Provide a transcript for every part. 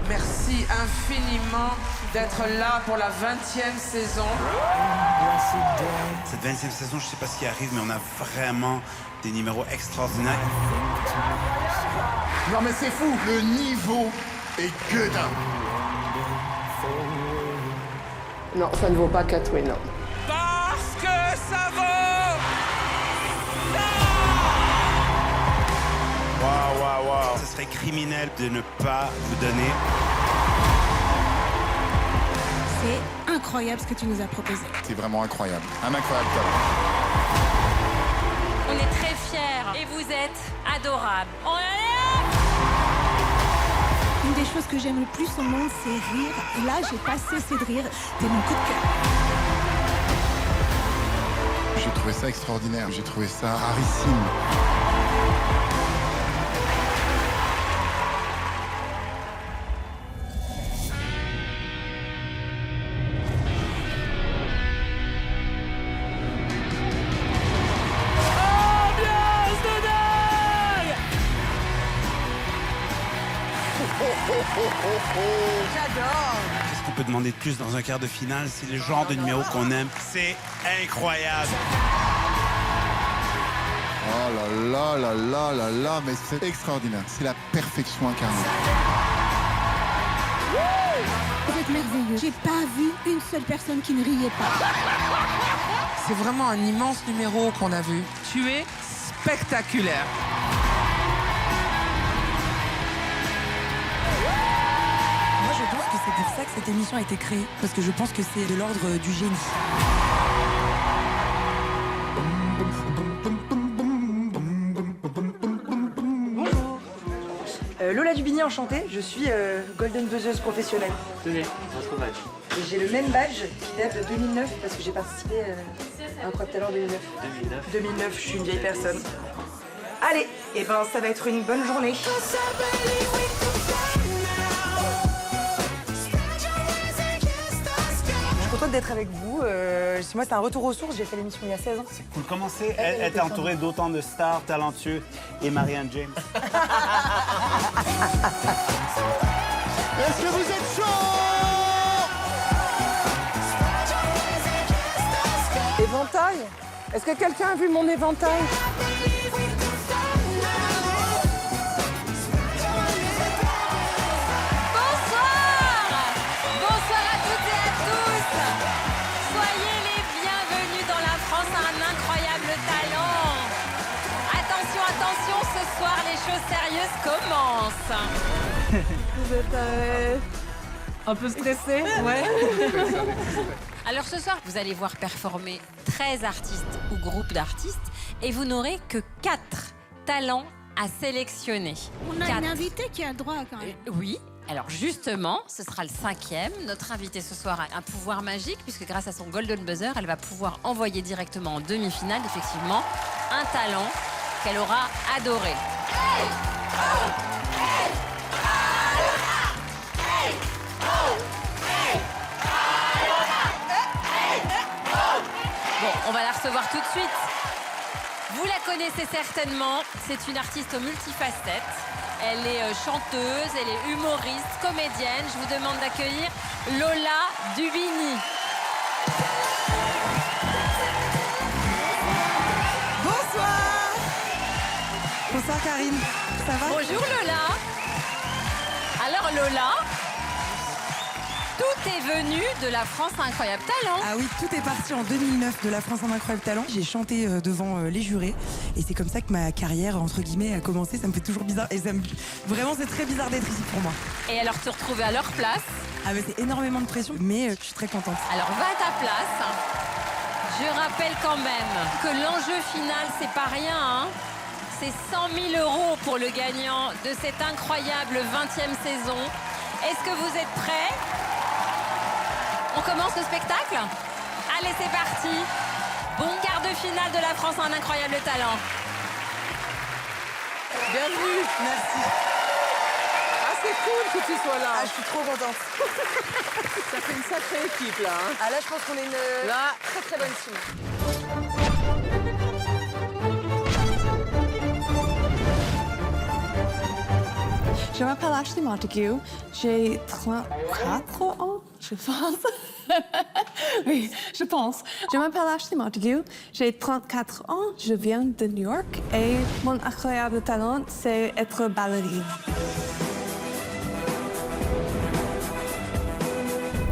Merci infiniment d'être là pour la 20e saison. Cette 20e saison, je sais pas ce qui arrive, mais on a vraiment des numéros extraordinaires. Non mais c'est fou, le niveau est que dingue. Non, ça ne vaut pas 4 wins, non. Parce que ça vaut... Waouh. Ce serait criminel de ne pas vous donner. C'est incroyable ce que tu nous as proposé. C'est vraiment incroyable. Un incroyable talent. On est très fiers et vous êtes adorables. On Une des choses que j'aime le plus au monde, c'est rire. Et là, j'ai pas cessé de rire. T'es mon coup de cœur. J'ai trouvé ça extraordinaire. J'ai trouvé ça rarissime. J'adore. Qu'est-ce qu'on peut demander de plus dans un quart de finale? C'est le genre de numéro qu'on aime. C'est incroyable. Oh là, mais c'est extraordinaire. C'est la perfection incarnée. Vous êtes merveilleux. J'ai pas vu une seule personne qui ne riait pas. C'est vraiment un immense numéro qu'on a vu. Tu es spectaculaire. Moi, je pense que c'est pour ça que cette émission a été créée. Parce que je pense que c'est de l'ordre du génie. Lola Dubini, enchantée. Je suis Golden Buzzeuse professionnelle. Tenez, votre badge. Et j'ai le même badge qui date de 2009 parce que j'ai participé à Incroyable Talent 2009. 2009, je suis une vieille personne. Allez, et ben ça va être une bonne journée. Je suis contente d'être avec vous. Moi, c'est un retour aux sources. J'ai fait l'émission il y a 16 ans. Cool. Comment c'est être entouré d'autant de stars talentueux et Marianne James? Est-ce que vous êtes chaud? Éventail? Est-ce que quelqu'un a vu mon éventail? Bonsoir à toutes et à tous. Soyez les bienvenus dans La France a un incroyable talent. Attention, ce soir les choses sérieuses commencent. Vous êtes Un peu stressé? Ouais. Alors ce soir, vous allez voir performer 13 artistes ou groupes d'artistes et vous n'aurez que 4 talents à sélectionner. On a 4. une invitée qui a le droit quand même. Oui. Alors justement, ce sera le 5e. Notre invitée ce soir a un pouvoir magique puisque grâce à son Golden Buzzer, elle va pouvoir envoyer directement en demi-finale, effectivement, un talent qu'elle aura adoré. Bon, on va la recevoir tout de suite. Vous la connaissez certainement, c'est une artiste aux multifacettes. Elle est chanteuse, elle est humoriste, comédienne. Je vous demande d'accueillir Lola Dubini. Bonsoir. Bonsoir Karine. Ça va? Bonjour Lola. Alors Lola, tout est venu de La France a un incroyable talent. Ah oui, tout est parti en 2009 de La France a un incroyable talent. J'ai chanté devant les jurés et c'est comme ça que ma carrière, entre guillemets, a commencé. Ça me fait toujours bizarre et vraiment c'est très bizarre d'être ici pour moi. Et alors te retrouver à leur place. Ah mais c'est énormément de pression, mais je suis très contente. Alors va à ta place. Je rappelle quand même que l'enjeu final, c'est pas rien, hein. C'est 100 000 € pour le gagnant de cette incroyable 20e saison. Est-ce que vous êtes prêts? On commence le spectacle? Allez, c'est parti. Bon quart de finale de La France a un incroyable talent. bienvenue. Merci. Ah, c'est cool que tu sois là. Ah, je suis trop contente. Ça fait une sacrée équipe là. Hein. Ah là, je pense qu'on est une Là. très très bonne team. Je m'appelle Ashley Montague, j'ai 34 ans, je pense. Oui, je pense. Je m'appelle Ashley Montague, j'ai 34 ans, je viens de New York et mon incroyable talent, c'est être ballerine.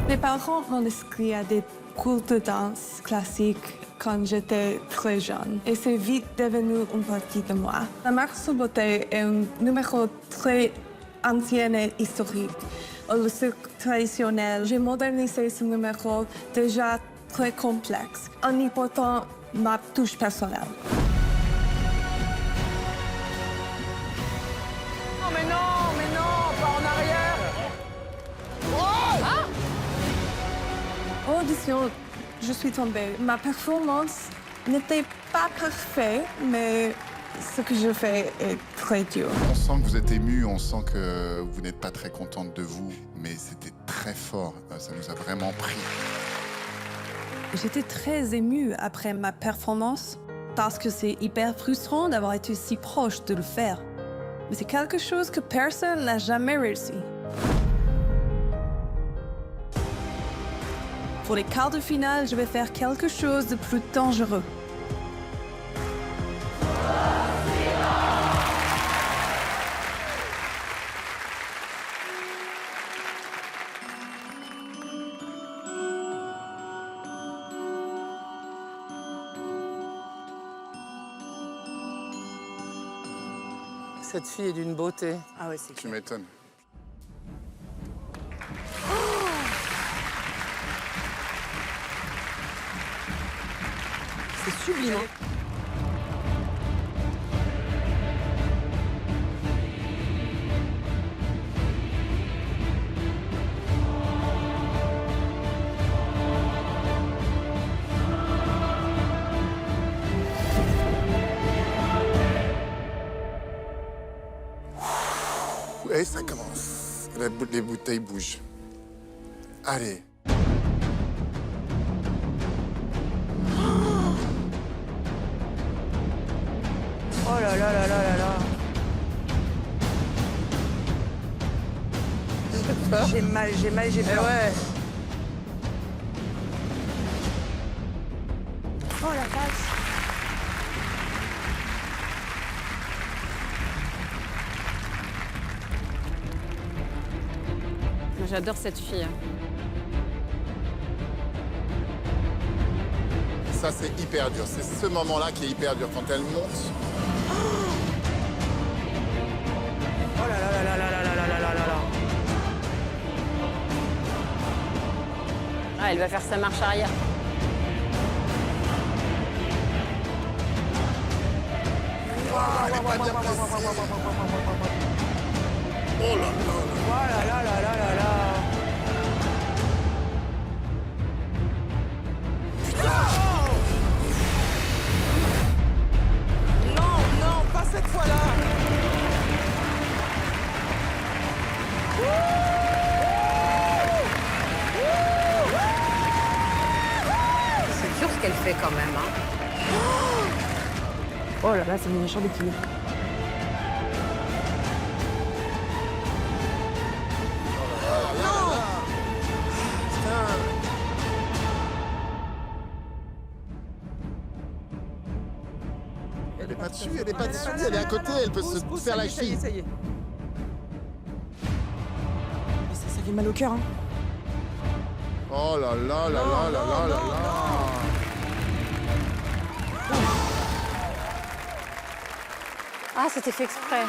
Mes parents m'ont inscrit à des cours de danse classique quand j'étais très jeune. Et c'est vite devenu une partie de moi. La marque sur beauté est un numéro très ancien et historique. Le cirque traditionnel, j'ai modernisé ce numéro déjà très complexe en y portant ma touche personnelle. Non, mais non, pas en arrière. Audition, je suis tombée. Ma performance n'était pas parfaite, mais ce que je fais est très dur. On sent que vous êtes ému, on sent que vous n'êtes pas très contente de vous, mais c'était très fort. Ça nous a vraiment pris. J'étais très émue après ma performance parce que c'est hyper frustrant d'avoir été si proche de le faire. Mais c'est quelque chose que personne n'a jamais réussi. Pour les quarts de finale, je vais faire quelque chose de plus dangereux. Cette fille est d'une beauté. Ah ouais, c'est Tu m'étonnes. C'est sublime. Et ça commence. Les bouteilles bougent. Allez. Oh là là là là là là. J'ai mal, j'ai peur. Ouais. Oh la vache! J'adore cette fille. Ça, c'est hyper dur. C'est ce moment-là qui est hyper dur. Quand elle monte, Oh là là là là là là là là là là là. Ah, elle va faire sa marche arrière. elle est pas bien placée. Oh là là là. Oh là là là là là là. Non, non, pas cette fois-là. C'est dur ce qu'elle fait quand même. Hein. Oh là là, c'est une méchante d'équilibre. Elle est pas dessus, elle est pas dessus, elle est à côté, elle peut se faire la cheville. Ça y est. Mais ça fait mal au cœur, hein. Oh là là là là là là là là. Ah, c'était fait exprès.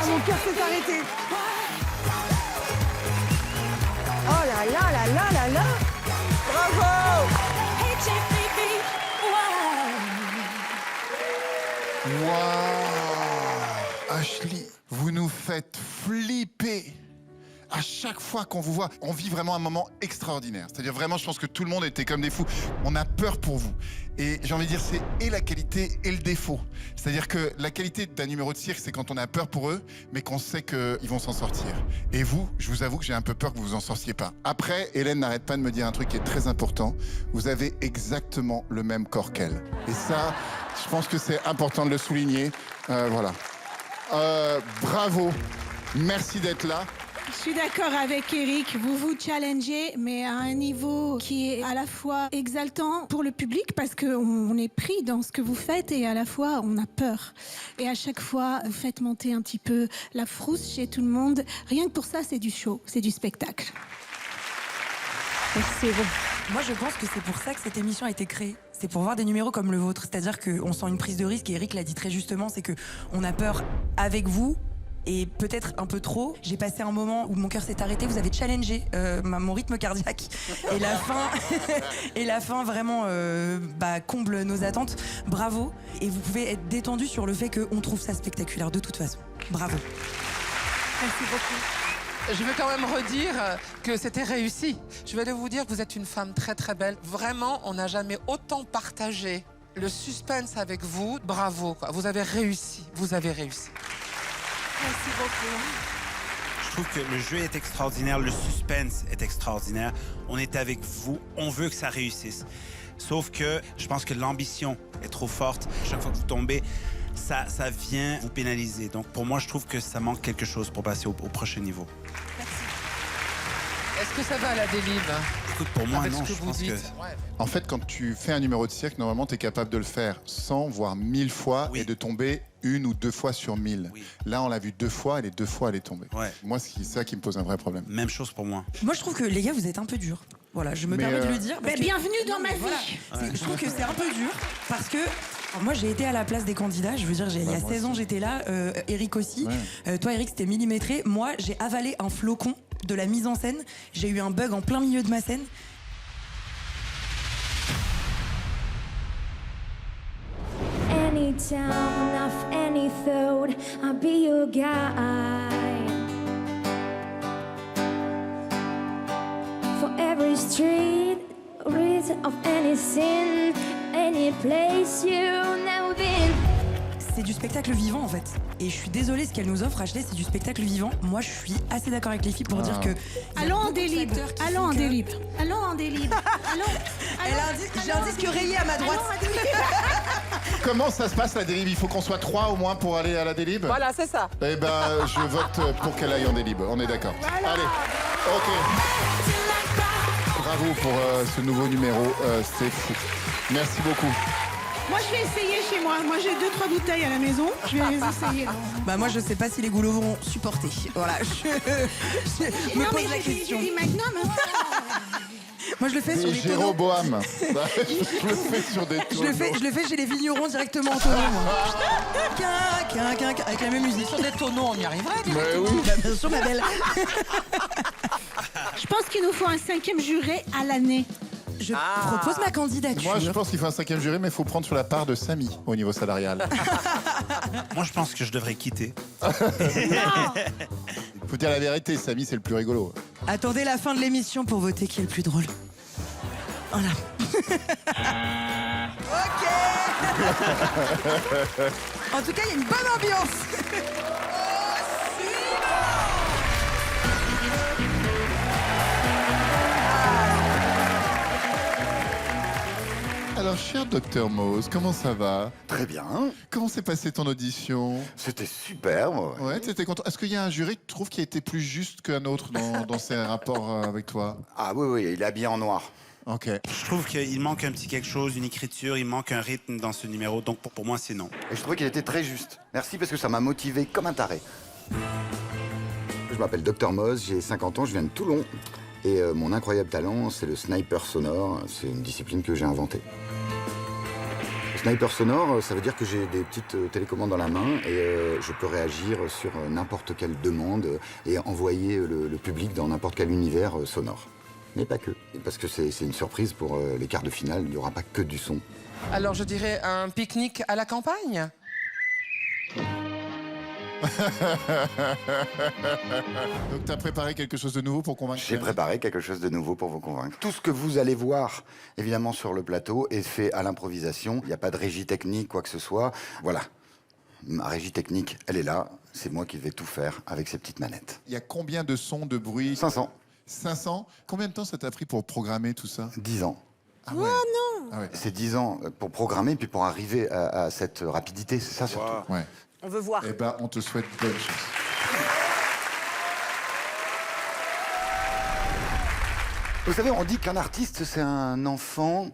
Ah, mon cœur s'est arrêté. Oh là là là là là là. Bravo. Waouh, Ashley, vous nous faites flipper. à chaque fois qu'on vous voit, on vit vraiment un moment extraordinaire. C'est-à-dire vraiment, je pense que tout le monde était comme des fous. On a peur pour vous. Et j'ai envie de dire, c'est et la qualité et le défaut. C'est-à-dire que la qualité d'un numéro de cirque, c'est quand on a peur pour eux, mais qu'on sait qu'ils vont s'en sortir. Et vous, je vous avoue que j'ai un peu peur que vous vous en sortiez pas. Après, Hélène n'arrête pas de me dire un truc qui est très important. Vous avez exactement le même corps qu'elle. Et ça, je pense que c'est important de le souligner. Voilà. Bravo. Merci d'être là. Je suis d'accord avec Eric, vous vous challengez, mais à un niveau qui est à la fois exaltant pour le public parce qu'on est pris dans ce que vous faites et à la fois on a peur. Et à chaque fois, vous faites monter un petit peu la frousse chez tout le monde. Rien que pour ça, c'est du show, c'est du spectacle. C'est bon. Moi, je pense que c'est pour ça que cette émission a été créée. C'est pour voir des numéros comme le vôtre. C'est-à-dire qu'on sent une prise de risque, et Eric l'a dit très justement, c'est qu'on a peur avec vous, et peut-être un peu trop. J'ai passé un moment où mon cœur s'est arrêté, vous avez challengé mon rythme cardiaque. Et la fin vraiment comble nos attentes. Bravo. Et vous pouvez être détendu sur le fait qu'on trouve ça spectaculaire de toute façon. Bravo. Merci beaucoup. Je vais quand même redire que c'était réussi. Je vais aller vous dire que vous êtes une femme très très belle. Vraiment, on n'a jamais autant partagé le suspense avec vous. Bravo, quoi. Vous avez réussi. Vous avez réussi. Merci beaucoup. Je trouve que le jeu est extraordinaire, le suspense est extraordinaire. On est avec vous, on veut que ça réussisse. Sauf que je pense que l'ambition est trop forte. Chaque fois que vous tombez, ça vient vous pénaliser. Donc pour moi, je trouve que ça manque quelque chose pour passer au prochain niveau. Merci. Est-ce que ça va à la Délib? Écoute, pour moi, non, je pense que... En fait, quand tu fais un numéro de cirque, normalement, tu es capable de le faire 100, voire 1000 fois et de tomber 1 ou 2 fois sur 1000. Oui. Là, on l'a vu 2 fois, et les 2 fois, elle est tombée. Ouais. Moi, c'est ça qui me pose un vrai problème. Même chose pour moi. Moi, je trouve que, les gars, vous êtes un peu durs. Voilà, je me permets de le dire. Bienvenue dans ma vie. Voilà. Je trouve que c'est un peu dur parce que moi, j'ai été à la place des candidats. Je veux dire, il y a 16 ans, j'étais là. Eric aussi. Ouais. Toi, Eric, c'était millimétré. Moi, j'ai avalé un flocon de la mise en scène. J'ai eu un bug en plein milieu de ma scène. Any town of any thought, I'll be your guide. For every street, rid of any sin, any place you've never been. C'est du spectacle vivant en fait. Et je suis désolée, ce qu'elle nous offre, Ashley, c'est du spectacle vivant. Moi, je suis assez d'accord avec les filles pour dire que... Allons en délib. Allons en délib. Allons en délib. J'ai un disque rayé à ma droite. Comment ça se passe la Délib? Il faut qu'on soit 3 au moins pour aller à la Délib? Voilà, c'est ça. Eh ben, je vote pour qu'elle aille en Délib. On est d'accord. Voilà. Allez, ok. Bravo pour ce nouveau numéro. C'est fou. Merci beaucoup. Moi, je vais essayer chez moi. Moi, j'ai 2-3 bouteilles à la maison. Je vais les essayer. Bah moi, je sais pas si les goulots vont supporter. Voilà, je me pose la question. J'ai dit Magnum. Moi, je le fais sur des tonneaux. Jéroboam. Je le fais sur des tonneaux. Je le fais chez les vignerons directement en tonneau, moi. Avec la même musique. Sur des tonneaux, on y arriverait. Mais oui. Bah, bien sûr, ma belle. Je pense qu'il nous faut un 5e juré à l'année. Je propose ma candidature. Moi, je pense qu'il faut un 5e juré, mais il faut prendre sur la part de Samy au niveau salarial. Moi, je pense que je devrais quitter. Faut dire la vérité, Samy, c'est le plus rigolo. Attendez la fin de l'émission pour voter qui est le plus drôle. Voilà. Ok. En tout cas, il y a une bonne ambiance. Alors, cher Dr Mose, comment ça va? Très bien. Comment s'est passée ton audition? C'était superbe. Ouais, tu étais content. Est-ce qu'il y a un jury que tu trouves qui a été plus juste qu'un autre dans ses rapports avec toi? Ah oui, il est habillé en noir. Ok. Je trouve qu'il manque un petit quelque chose, une écriture, il manque un rythme dans ce numéro. Donc pour moi, c'est non. Et je trouvais qu'il était très juste. Merci parce que ça m'a motivé comme un taré. Je m'appelle Dr Moz, j'ai 50 ans, je viens de Toulon. Et mon incroyable talent, c'est le sniper sonore. C'est une discipline que j'ai inventée. Le sniper sonore, ça veut dire que j'ai des petites télécommandes dans la main et je peux réagir sur n'importe quelle demande et envoyer le public dans n'importe quel univers sonore. Mais pas que, parce que c'est une surprise pour les quarts de finale, il n'y aura pas que du son. Alors je dirais un pique-nique à la campagne. Donc, tu as préparé quelque chose de nouveau pour convaincre? J'ai préparé quelque chose de nouveau pour vous convaincre. Tout ce que vous allez voir, évidemment, sur le plateau, est fait à l'improvisation. Il n'y a pas de régie technique, quoi que ce soit. Voilà. Ma régie technique, elle est là. C'est moi qui vais tout faire avec ces petites manettes. Il y a combien de sons, de bruit? 500. 500? Combien de temps ça t'a pris pour programmer tout ça? 10 ans. Ah ouais. Oh non! Ah ouais. C'est 10 ans pour programmer, puis pour arriver à cette rapidité. C'est ça, surtout. Ouais. On veut voir. Eh ben, on te souhaite bonne chance. Vous savez, on dit qu'un artiste, c'est un enfant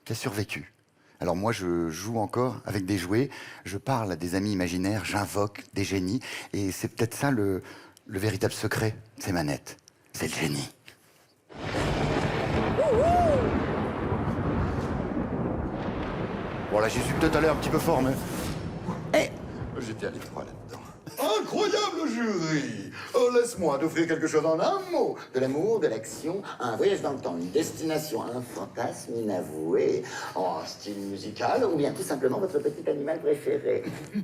qui a survécu. Alors moi, je joue encore avec des jouets, je parle à des amis imaginaires, j'invoque des génies, et c'est peut-être ça le véritable secret de ces manettes. C'est le génie. Bon là, j'y suis peut-être allé un petit peu fort, mais... Eh, j'étais allé froid là-dedans. Incroyable jury! Oh, laisse-moi t'offrir quelque chose en un mot. De l'amour, de l'action, un voyage dans le temps, une destination, un fantasme inavoué, un style musical, ou bien tout simplement votre petit animal préféré.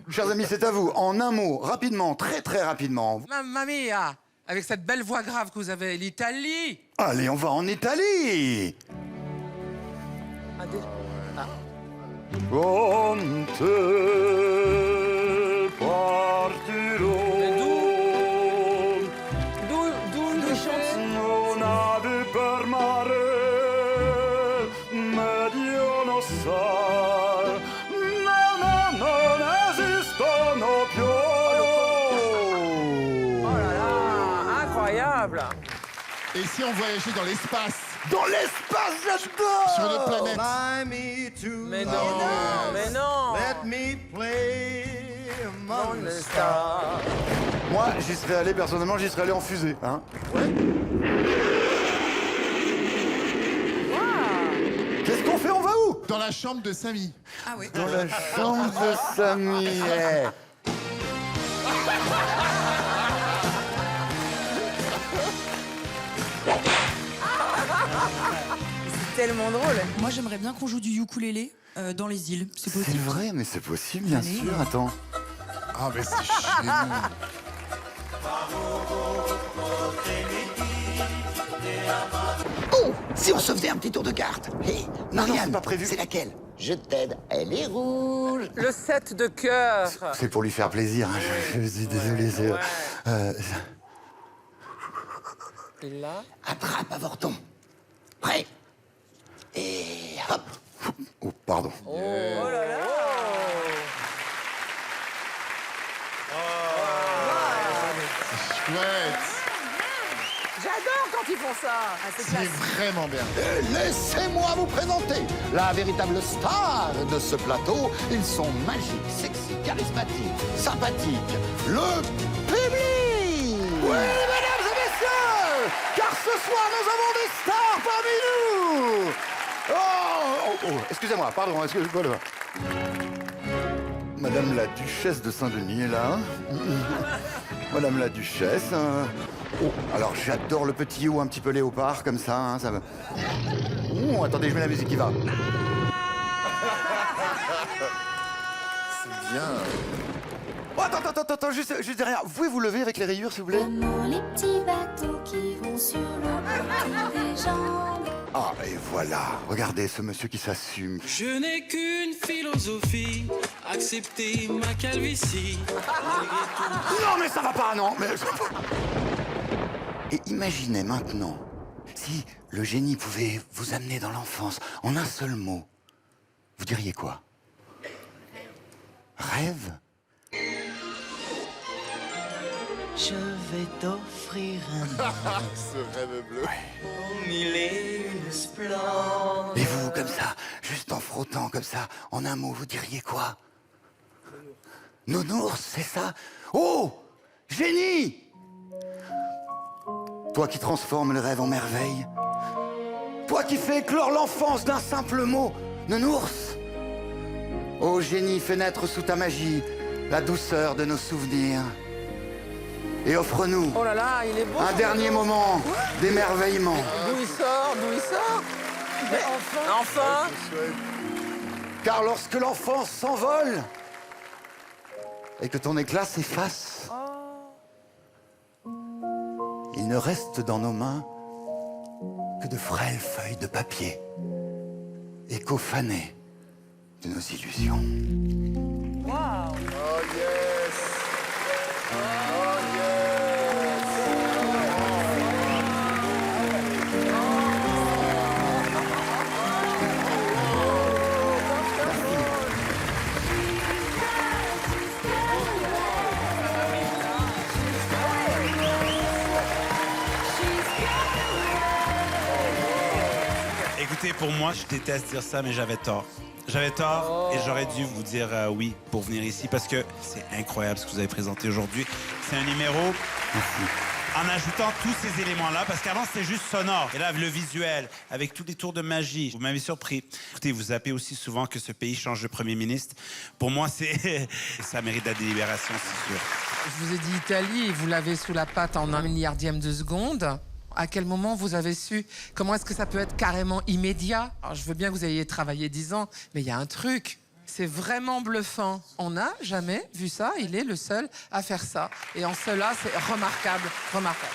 Chers amis, c'est à vous. En un mot, rapidement, très très rapidement. Mamma mia! Avec cette belle voix grave que vous avez, l'Italie! Allez, on va en Italie! Con te partirò. D'où il chante? Non ave per mare, ma Dio lo sa. Non esistono più. Oh là là, incroyable. Et si on voyageait dans l'espace? Dans l'espace, j'adore! Sur notre planète? Mais non, mais non. Let me play among the stars. Moi, j'y serais allé, personnellement, j'y serais allé en fusée. Hein? Ouais. Qu'est-ce qu'on fait? On va où? Dans la chambre de Samy. Ah oui. Dans la chambre de Samy. Eh. Tellement drôle. Moi, j'aimerais bien qu'on joue du ukulélé dans les îles. C'est C'est possible? vrai, mais c'est possible, bien Allez. sûr. Attends. Ah, mais c'est génial. Oh, si on se faisait un petit tour de cartes. Hé, Marianne, c'est pas prévu. C'est laquelle? Je t'aide, elle est rouge. Le 7 de cœur. C'est pour lui faire plaisir, hein, je suis désolé. Et là? Attrape, avorton. Prêt? Et hop. Oh, pardon. Oh là là. Chouette. J'adore quand ils font ça. C'est vraiment bien. Laissez-moi vous présenter la véritable star de ce plateau. Ils sont magiques, sexy, charismatiques, sympathiques. Le public! Oui, mesdames et messieurs! Car ce soir, nous avons des stars parmi nous! Excusez-moi, pardon, excusez-moi. Madame la Duchesse de Saint-Denis est là. Madame la Duchesse. Oh, alors j'adore le petit haut un petit peu léopard comme ça. Hein, ça va. Oh, attendez, je mets la musique qui va. C'est bien. Oh, attends, juste derrière. Vous pouvez vous lever avec les rayures, s'il vous plaît? Comment les petits bateaux qui vont sur l'eau ont des jambes. Ah, et voilà. Regardez ce monsieur qui s'assume. Je n'ai qu'une philosophie, accepter ma calvitie. Non, mais ça va pas, non. Mais... Et imaginez maintenant, si le génie pouvait vous amener dans l'enfance en un seul mot, vous diriez quoi? Rêve? Je vais t'offrir Ce rêve bleu. mille et une splendeurs. Et vous, comme ça, juste en frottant comme ça, en un mot, vous diriez quoi? Nounours, c'est ça? Oh! Génie! Toi qui transformes le rêve en merveille. Toi qui fais éclore l'enfance d'un simple mot. Nounours! Oh génie, fais naître sous ta magie la douceur de nos souvenirs. Et offre-nous Oh là là, il est beau. un dernier moment d'émerveillement. D'où il sort? Mais enfin. Car lorsque l'enfance s'envole, et que ton éclat s'efface. Il ne reste dans nos mains que de frêles feuilles de papier, écho fané de nos illusions. Wow. Oh yes! Oh Écoutez, pour moi, je déteste dire ça, mais j'avais tort. J'avais tort et j'aurais dû vous dire oui pour venir ici parce que c'est incroyable ce que vous avez présenté aujourd'hui. C'est un numéro en ajoutant tous ces éléments-là parce qu'avant c'était juste sonore. Et là, le visuel, avec tous les tours de magie, vous m'avez surpris. Écoutez, vous zappez aussi souvent que ce pays change de Premier ministre. Pour moi, ça mérite la délibération, c'est sûr. Je vous ai dit Italie et vous l'avez sous la patte en 1 milliardième de seconde. À quel moment vous avez su? Comment est-ce que ça peut être carrément immédiat? Alors, je veux bien que vous ayez travaillé 10 ans, mais il y a un truc. C'est vraiment bluffant. On n'a jamais vu ça. Il est le seul à faire ça. Et en cela, c'est remarquable, remarquable.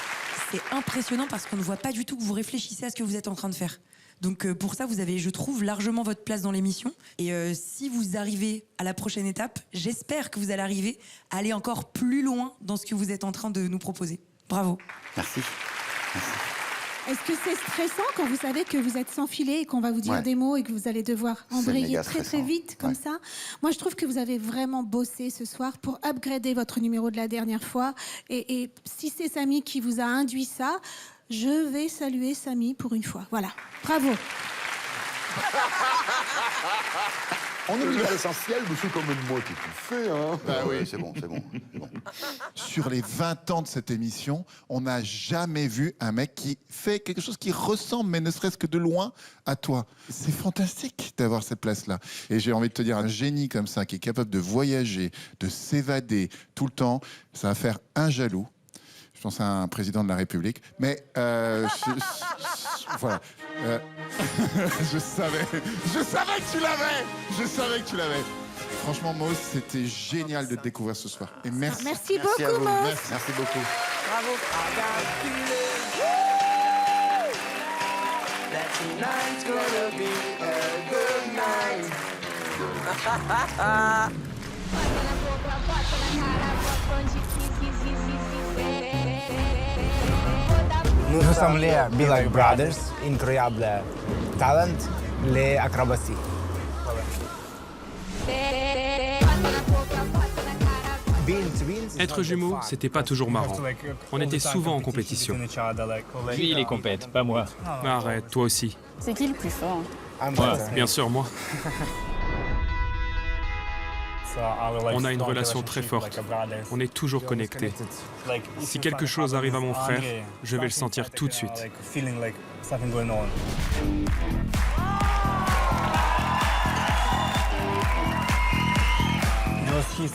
C'est impressionnant parce qu'on ne voit pas du tout que vous réfléchissez à ce que vous êtes en train de faire. Donc pour ça, vous avez, je trouve, largement votre place dans l'émission. Et si vous arrivez à la prochaine étape, j'espère que vous allez arriver à aller encore plus loin dans ce que vous êtes en train de nous proposer. Bravo. Merci. Est-ce que c'est stressant quand vous savez que vous êtes sans filet et qu'on va vous dire des mots et que vous allez devoir embrayer très vite comme ça? Moi, je trouve que vous avez vraiment bossé ce soir pour upgrader votre numéro de la dernière fois. Et si c'est Samy qui vous a induit ça, je vais saluer Samy pour une fois. Voilà. Bravo. On oublie pas l'essentiel, mais c'est quand même moi qui tout fais, hein. Bah oui. C'est bon. Sur les 20 ans de cette émission, on n'a jamais vu un mec qui fait quelque chose qui ressemble, mais ne serait-ce que de loin, à toi. C'est fantastique d'avoir cette place-là. Et j'ai envie de te dire, un génie comme ça, qui est capable de voyager, de s'évader tout le temps, ça va faire un jaloux. Je pense à un président de la République. Mais voilà. Je savais que tu l'avais. Franchement, Mose, c'était génial de te découvrir ce soir. Et merci. Merci beaucoup, Mose. Merci beaucoup. Bravo. Nous sommes les Be Like Brothers, incroyable talent, les acrobaties. Être jumeaux, c'était pas toujours marrant. On était souvent en compétition. Lui, il est compète, pas moi. Arrête, toi aussi. C'est qui le plus fort? Moi, bien sûr, moi. On a une relation très forte. On est toujours connectés. Si quelque chose arrive à mon frère, je vais le sentir tout de suite.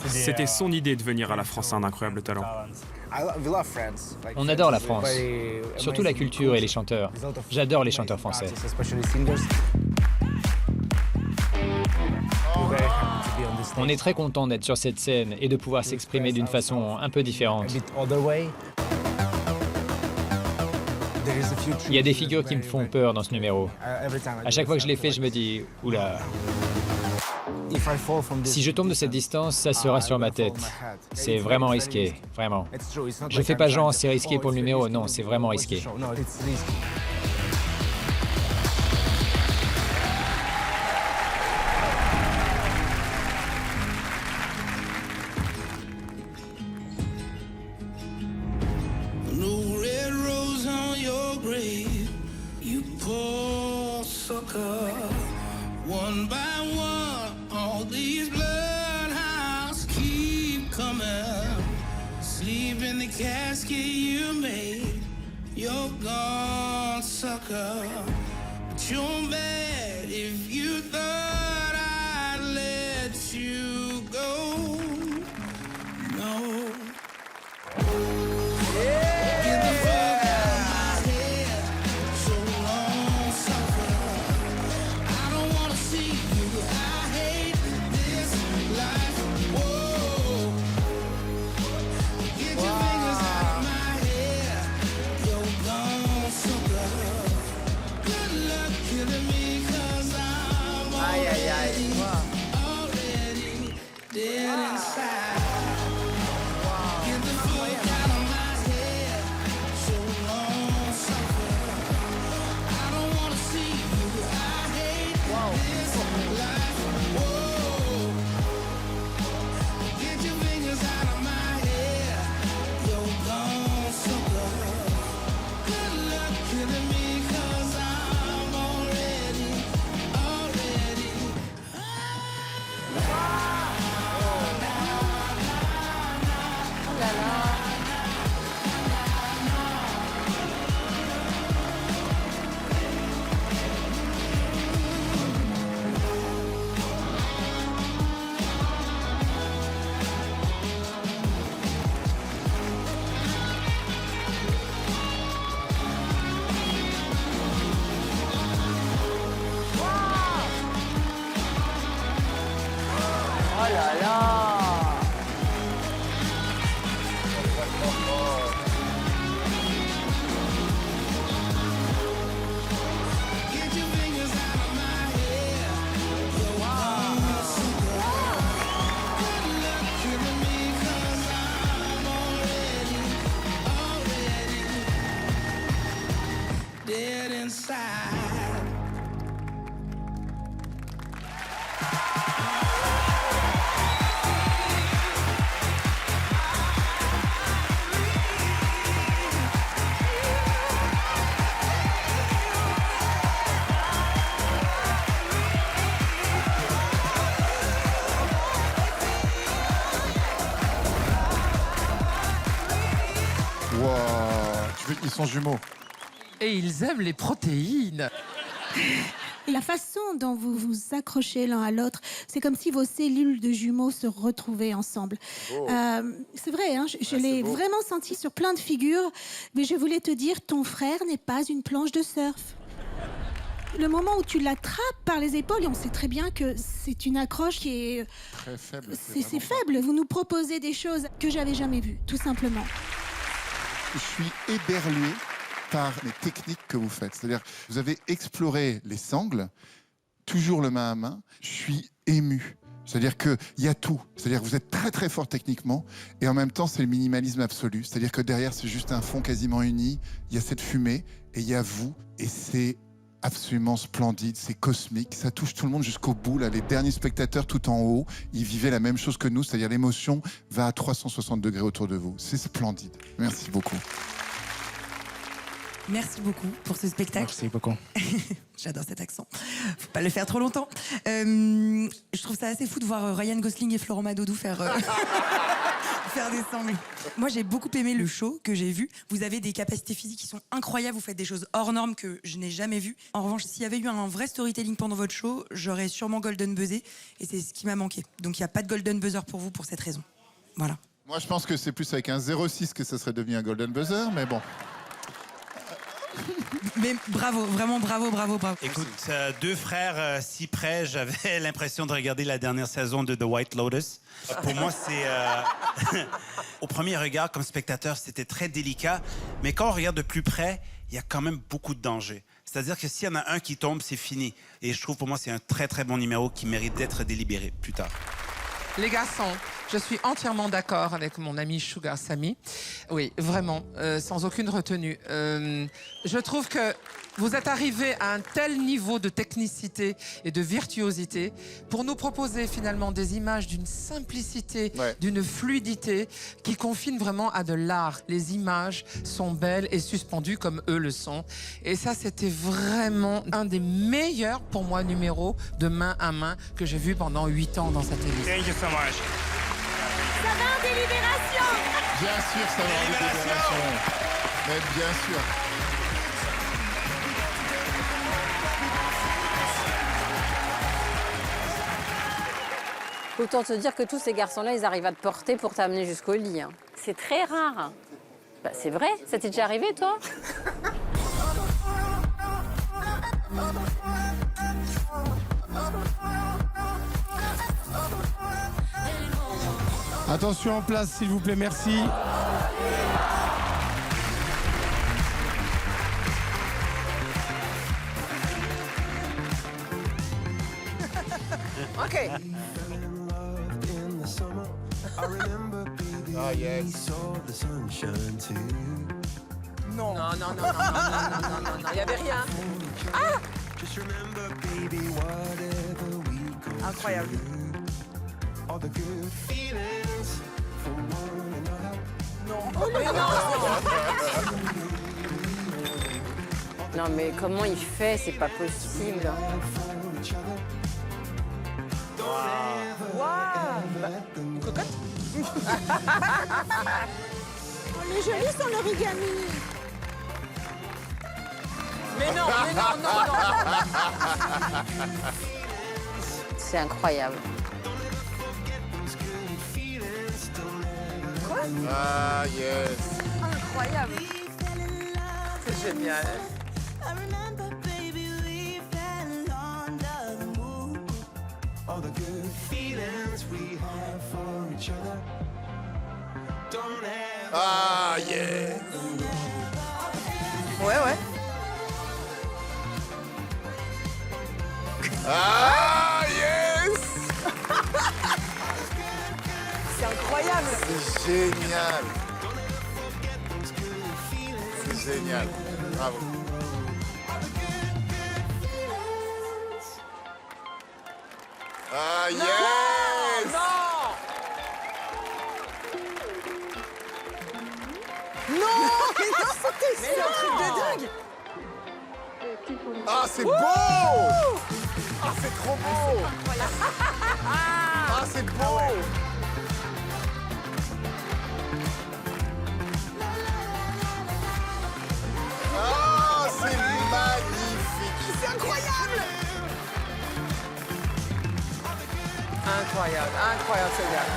C'était son idée de venir à la France, un incroyable talent. On adore la France, surtout la culture et les chanteurs. J'adore les chanteurs français. On est très content d'être sur cette scène et de pouvoir s'exprimer d'une façon un peu différente. Il y a des figures qui me font peur dans ce numéro. À chaque fois que je les fais, je me dis « Oula ». Si je tombe de cette distance, ça sera sur ma tête. C'est vraiment risqué, vraiment. Je fais pas genre c'est risqué pour le numéro, non, c'est vraiment risqué. One by one, all these bloodhounds keep coming. Sleep in the casket you made. You're gone, sucker. But you're bad if you thought I'd let you go. No. Get the fuck out of my head. So long, sucker. I don't wanna see you. I hate this life. Whoa. inside. Ils sont jumeaux. Et ils aiment les protéines. La façon dont vous vous accrochez l'un à l'autre, c'est comme si vos cellules de jumeaux se retrouvaient ensemble. C'est vrai, hein, je l'ai vraiment senti sur plein de figures, mais je voulais te dire, ton frère n'est pas une planche de surf. Le moment où tu l'attrapes par les épaules, et on sait très bien que c'est une accroche qui est... Très faible. C'est faible. Vous nous proposez des choses que j'avais jamais vues, tout simplement. Je suis éberlué par les techniques que vous faites. C'est-à-dire, vous avez exploré les sangles, toujours le main à main. Je suis ému. C'est-à-dire qu'il y a tout. C'est-à-dire que vous êtes très très fort techniquement et en même temps, c'est le minimalisme absolu. C'est-à-dire que derrière, c'est juste un fond quasiment uni. Il y a cette fumée et il y a vous. Et c'est absolument splendide, c'est cosmique. Ça touche tout le monde jusqu'au bout. Là, les derniers spectateurs tout en haut, ils vivaient la même chose que nous. C'est-à-dire l'émotion va à 360 degrés autour de vous. C'est splendide. Merci beaucoup. Merci beaucoup pour ce spectacle. Merci beaucoup. J'adore cet accent. Faut pas le faire trop longtemps. Je trouve ça assez fou de voir Ryan Gosling et Florent Madodou faire des sangles. Moi, j'ai beaucoup aimé le show que j'ai vu. Vous avez des capacités physiques qui sont incroyables. Vous faites des choses hors normes que je n'ai jamais vues. En revanche, s'il y avait eu un vrai storytelling pendant votre show, j'aurais sûrement golden buzzé. Et c'est ce qui m'a manqué. Donc, il n'y a pas de golden buzzer pour vous pour cette raison. Voilà. Moi, je pense que c'est plus avec un 06 que ça serait devenu un golden buzzer, mais bon. Mais bravo, vraiment bravo. Écoute, deux frères si près, j'avais l'impression de regarder la dernière saison de The White Lotus. Pour moi, c'est... Au premier regard, comme spectateur, c'était très délicat. Mais quand on regarde de plus près, il y a quand même beaucoup de danger. C'est-à-dire que s'il y en a un qui tombe, c'est fini. Et je trouve, pour moi, c'est un très, très bon numéro qui mérite d'être délibéré plus tard. Les garçons, je suis entièrement d'accord avec mon ami Sugar Sammy. Oui, vraiment, sans aucune retenue. Je trouve que vous êtes arrivés à un tel niveau de technicité et de virtuosité pour nous proposer finalement des images d'une simplicité, d'une fluidité qui confine vraiment à de l'art. Les images sont belles et suspendues comme eux le sont. Et ça, c'était vraiment un des meilleurs, pour moi, numéros de main à main que j'ai vu pendant 8 ans dans cette émission. Thank you so much. Ça va en délibération. Bien sûr, ça va en délibération. Mais bien sûr. Autant te dire que tous ces garçons-là, ils arrivent à te porter pour t'amener jusqu'au lit. Hein. C'est très rare. Bah, c'est vrai, ça t'est déjà arrivé, toi? Attention en place, s'il vous plaît, merci. Ok. Ah yes. Non, il y avait rien. Ah! Incroyable. Non. Oh, mais non. Non, mais comment il fait? C'est pas possible. Une cocotte. On est joli son origami. Mais non. C'est incroyable. Quoi? Ah yes. Incroyable. C'est génial. Ah yes. Ouais. Ah yes. C'est incroyable. C'est génial. C'est génial. Bravo. Ah, yes! Non, mais non, c'était Mais le truc de dingue. Ah, c'est beau! Ah, c'est trop beau! Ah, c'est beau! Ah, c'est magnifique! C'est incroyable. Incroyable, incroyable ce gars.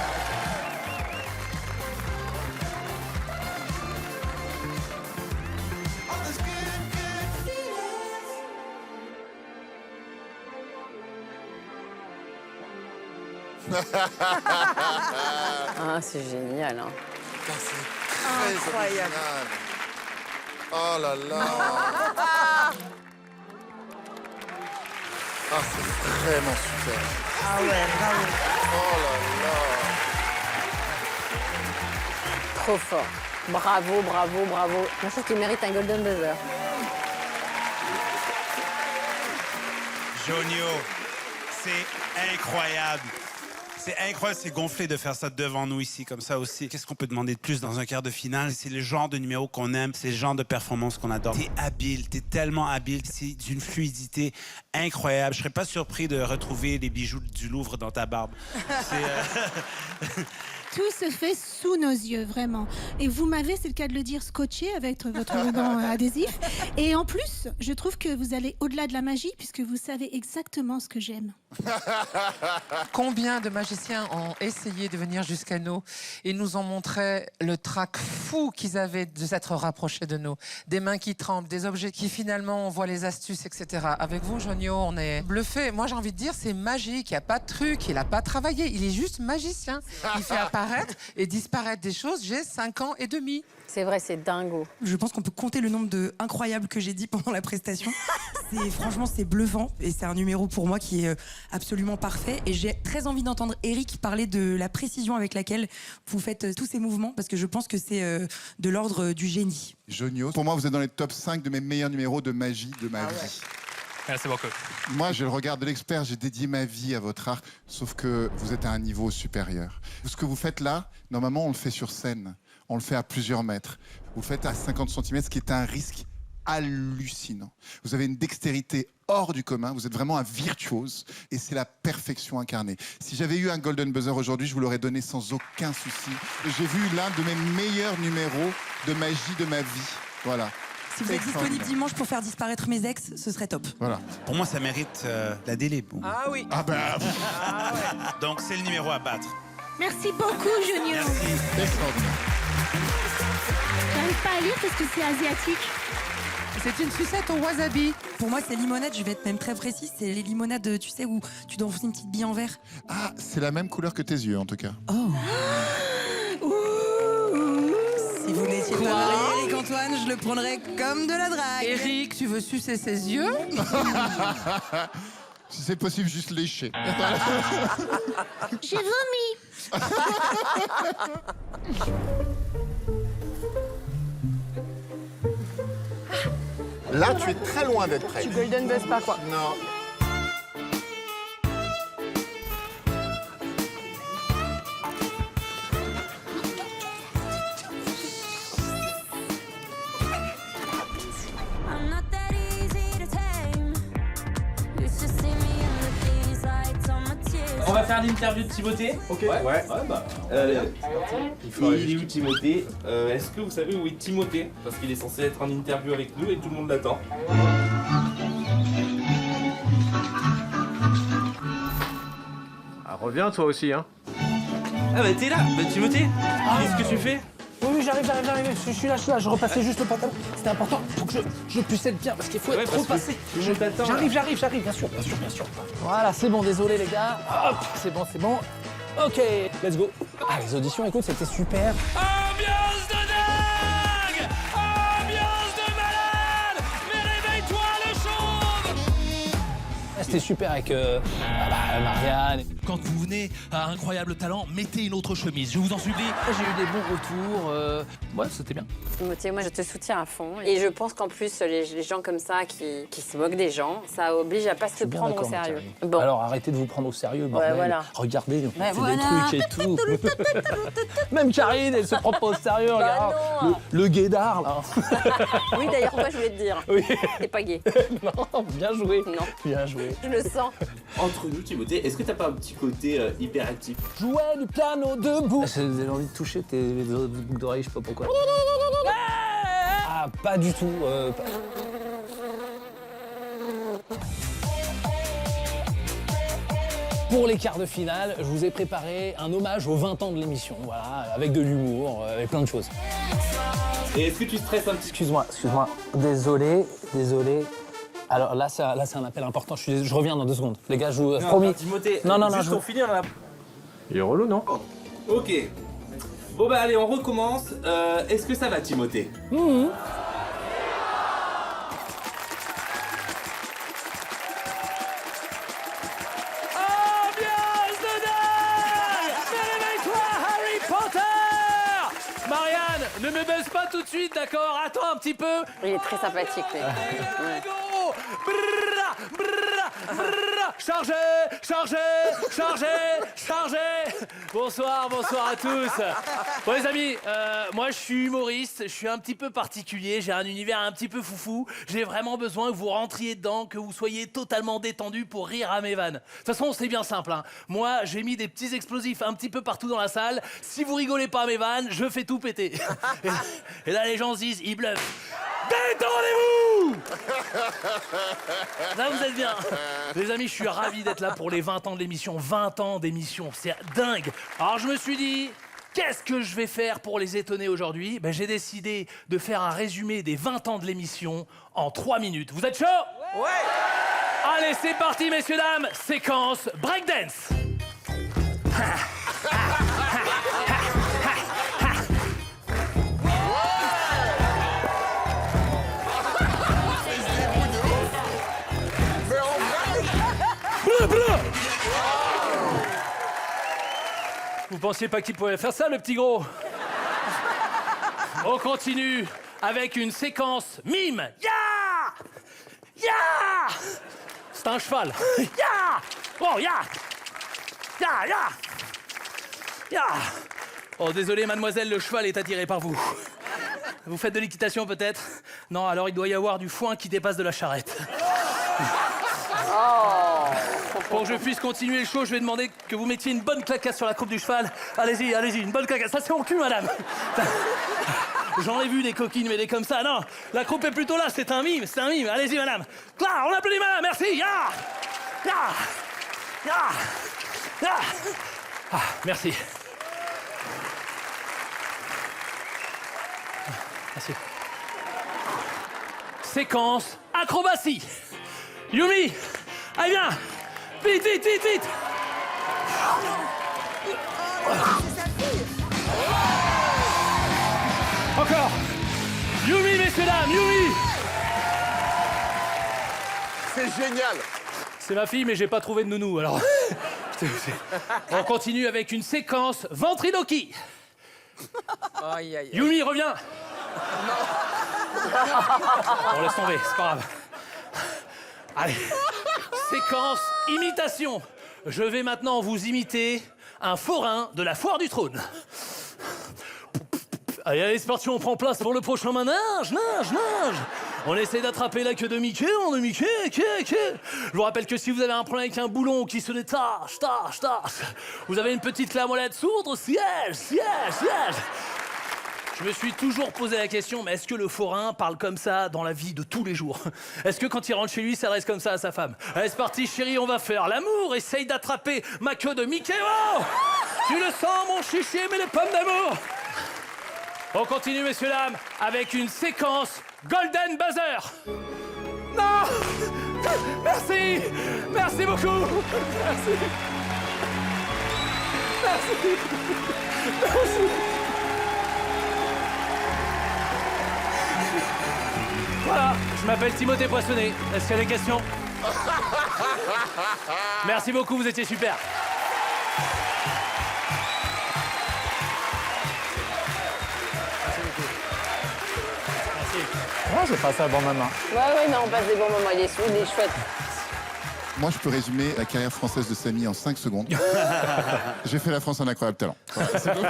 Ah, c'est génial. Hein. Putain, c'est très Incroyable. original. Oh là là. Ah, c'est vraiment super. Ah ouais, bravo. Oh là là. Trop fort. Bravo, bravo, bravo. Moi, je trouve qu'il mérite un Golden Buzzer. Jonio, c'est incroyable. C'est incroyable, c'est gonflé de faire ça devant nous ici, comme ça aussi. Qu'est-ce qu'on peut demander de plus dans un quart de finale? C'est le genre de numéro qu'on aime, c'est le genre de performance qu'on adore. T'es habile, t'es tellement habile, c'est d'une fluidité incroyable. Je serais pas surpris de retrouver les bijoux du Louvre dans ta barbe. Tout se fait sous nos yeux, vraiment. Et vous m'avez, c'est le cas de le dire, scotché avec votre ruban adhésif. Et en plus, je trouve que vous allez au-delà de la magie, puisque vous savez exactement ce que j'aime. Combien de magiciens ont essayé de venir jusqu'à nous et nous ont montré le trac fou qu'ils avaient de s'être rapprochés de nous. Des mains qui tremblent, des objets qui finalement, on voit les astuces, etc. Avec vous, Jonio, on est bluffé. Moi, j'ai envie de dire, c'est magique. Il n'y a pas de truc, il n'a pas travaillé. Il est juste magicien. Il fait apparaître et disparaître des choses. J'ai 5 ans et demi. C'est vrai, c'est dingo. Je pense qu'on peut compter le nombre de incroyables que j'ai dit pendant la prestation. Franchement, c'est bluffant et c'est un numéro pour moi qui est absolument parfait. Et j'ai très envie d'entendre Eric parler de la précision avec laquelle vous faites tous ces mouvements parce que je pense que c'est de l'ordre du génie. Jonio, pour moi, vous êtes dans les top 5 de mes meilleurs numéros de magie de ma vie. Merci beaucoup. Moi, j'ai le regard de l'expert, j'ai dédié ma vie à votre art, sauf que vous êtes à un niveau supérieur. Ce que vous faites là, normalement, on le fait sur scène. On le fait à plusieurs mètres. Vous le faites à 50 cm, ce qui est un risque hallucinant. Vous avez une dextérité hors du commun, vous êtes vraiment un virtuose et c'est la perfection incarnée. Si j'avais eu un Golden Buzzer aujourd'hui, je vous l'aurais donné sans aucun souci. J'ai vu l'un de mes meilleurs numéros de magie de ma vie. Voilà. Si vous êtes disponible dimanche pour faire disparaître mes ex, ce serait top. Voilà. Pour moi, ça mérite la délai. Ah oui. Ah ben... Donc, c'est le numéro à battre. Merci beaucoup, Jonio. Merci. Extraordinaire. J'arrive pas à lire parce que c'est asiatique. C'est une sucette au wasabi. Pour moi, c'est limonade, je vais être même très précise. C'est les limonades, tu sais, où tu dois enfoncer une petite bille en verre. Ah, c'est la même couleur que tes yeux, en tout cas. Oh. Si vous n'étiez pas marié, Eric Antoine, je le prendrais comme de la drague. Eric, tu veux sucer ses yeux? Si c'est possible, juste lécher. J'ai vomi. Là, tu es très loin d'être prêt. Tu Golden Buzz pas quoi. Non. On va faire l'interview de Timothée. Ok. Ouais. Bah. Il est où Timothée? Est-ce que vous savez où est Timothée? Parce qu'il est censé être en interview avec nous et tout le monde l'attend. Ah, reviens toi aussi, hein. Ah bah t'es là. Bah Timothée, qu'est-ce que tu fais? Oui, j'arrive. Je suis là. Je repassais juste le pantalon. C'était important pour que je puisse être bien, parce qu'il faut être trop passé. Tout le monde t'attend. J'arrive, bien sûr. Voilà, c'est bon, désolé les gars. Hop, c'est bon. Ok, let's go. Ah, les auditions, écoute, c'était super. Ambiance de dingue! Ambiance de malade! Mais réveille-toi le chauve! c'était super avec Marianne. Quand vous venez à Incroyable Talent, mettez une autre chemise, je vous en supplie. J'ai eu des bons retours. Ouais, c'était bien. Timothée, moi je te soutiens à fond. Et je pense qu'en plus, les gens comme ça qui se moquent des gens, ça oblige à pas se Bien prendre au d'accord, sérieux. Thierry. Bon. Alors arrêtez de vous prendre au sérieux, bordel. voilà. Regardez, on fait voilà. des trucs et tout. Même Karine, elle se prend pas au sérieux, regarde. non. Le guédard, là. Oui, d'ailleurs, toi, je voulais te dire. Oui. T'es pas gay. Non, bien joué. Non. Bien joué. Je le sens. Entre nous, Timothée, est-ce que t'as pas un petit côté hyperactif? Jouer du piano debout. J'ai envie de toucher tes boucles d'oreilles, je sais pas pourquoi. Ah, pas du tout. Pour les quarts de finale, je vous ai préparé un hommage aux 20 ans de l'émission, voilà, avec de l'humour, avec plein de choses. Et est-ce que tu stresses un petit peu? Excuse-moi. Désolé. Alors là, c'est un appel important. Je reviens dans 2 secondes. Les gars, je vous promis. Timothée, Non. juste pour finir là. Il est relou, non? Ok. Bon bah allez, on recommence. Est-ce que ça va, Timothée? Ambiance de dingue! Réveille-toi, Harry Potter! Marianne, ne me baisse pas tout de suite, d'accord? Attends un petit peu. Il est très sympathique, lui. Go! Brrra, brrra, brrra. Chargez! Bonsoir à tous. Bon les amis, moi je suis humoriste, je suis un petit peu particulier, j'ai un univers un petit peu foufou. J'ai vraiment besoin que vous rentriez dedans, que vous soyez totalement détendus pour rire à mes vannes. De toute façon, c'est bien simple, hein. Moi, j'ai mis des petits explosifs un petit peu partout dans la salle. Si vous rigolez pas à mes vannes, je fais tout péter. Et là, les gens se disent, ils bluffent. Détendez-vous! Là, vous êtes bien. Les amis, je suis ravi d'être là pour les 20 ans de l'émission. 20 ans d'émission, c'est dingue. Alors, je me suis dit, qu'est-ce que je vais faire pour les étonner aujourd'hui? J'ai décidé de faire un résumé des 20 ans de l'émission en 3 minutes. Vous êtes chaud? Ouais! Allez, c'est parti, messieurs, dames. Séquence breakdance. Vous pensiez pas qu'il pouvait faire ça, le petit gros? On continue avec une séquence mime. Ya! C'est un cheval. Ya! Oh, ya! Ya! Oh, désolé, mademoiselle, le cheval est attiré par vous. Vous faites de l'équitation, peut-être? Non, alors il doit y avoir du foin qui dépasse de la charrette. Pour que je puisse continuer le show, je vais demander que vous mettiez une bonne claquasse sur la croupe du cheval. Allez-y, une bonne claquasse. Ça, c'est mon cul, madame. J'en ai vu des coquines, mais des comme ça. Non, la croupe est plutôt là, c'est un mime. Allez-y, madame. Là, on applaudit madame, merci. Merci. Merci. Séquence acrobatie. Yumi, allez viens. Vite. Encore. Yumi, messieurs, dames, Yumi. C'est génial. C'est ma fille, mais j'ai pas trouvé de nounou, alors... On continue avec une séquence ventriloquie. Yumi, reviens. On laisse tomber, c'est pas grave. Allez, séquence imitation. Je vais maintenant vous imiter un forain de la foire du trône. Allez, c'est parti, on prend place pour le prochain manège. Nage. On essaie d'attraper la queue de Mickey, Je vous rappelle que si vous avez un problème avec un boulon qui se détache, vous avez une petite clé à molette sourde, siège. Je me suis toujours posé la question, mais est-ce que le forain parle comme ça dans la vie de tous les jours? Est-ce que quand il rentre chez lui, il s'adresse comme ça à sa femme? Allez, c'est parti, chérie, on va faire l'amour. Essaye d'attraper ma queue de Mickey. Oh, tu le sens, mon chichi, mais les pommes d'amour. On continue, messieurs, dames, avec une séquence Golden Buzzer. Non! Merci beaucoup. Merci. Voilà, je m'appelle Timothée Poissonnet. Est-ce qu'il y a des questions? Merci beaucoup, vous étiez super. Moi, j'ai passé un bon moment. Ouais, non, on passe des bons moments. Il est chouette. Moi, je peux résumer la carrière française de Samy en 5 secondes. J'ai fait la France un incroyable talent. Voilà, c'est bon.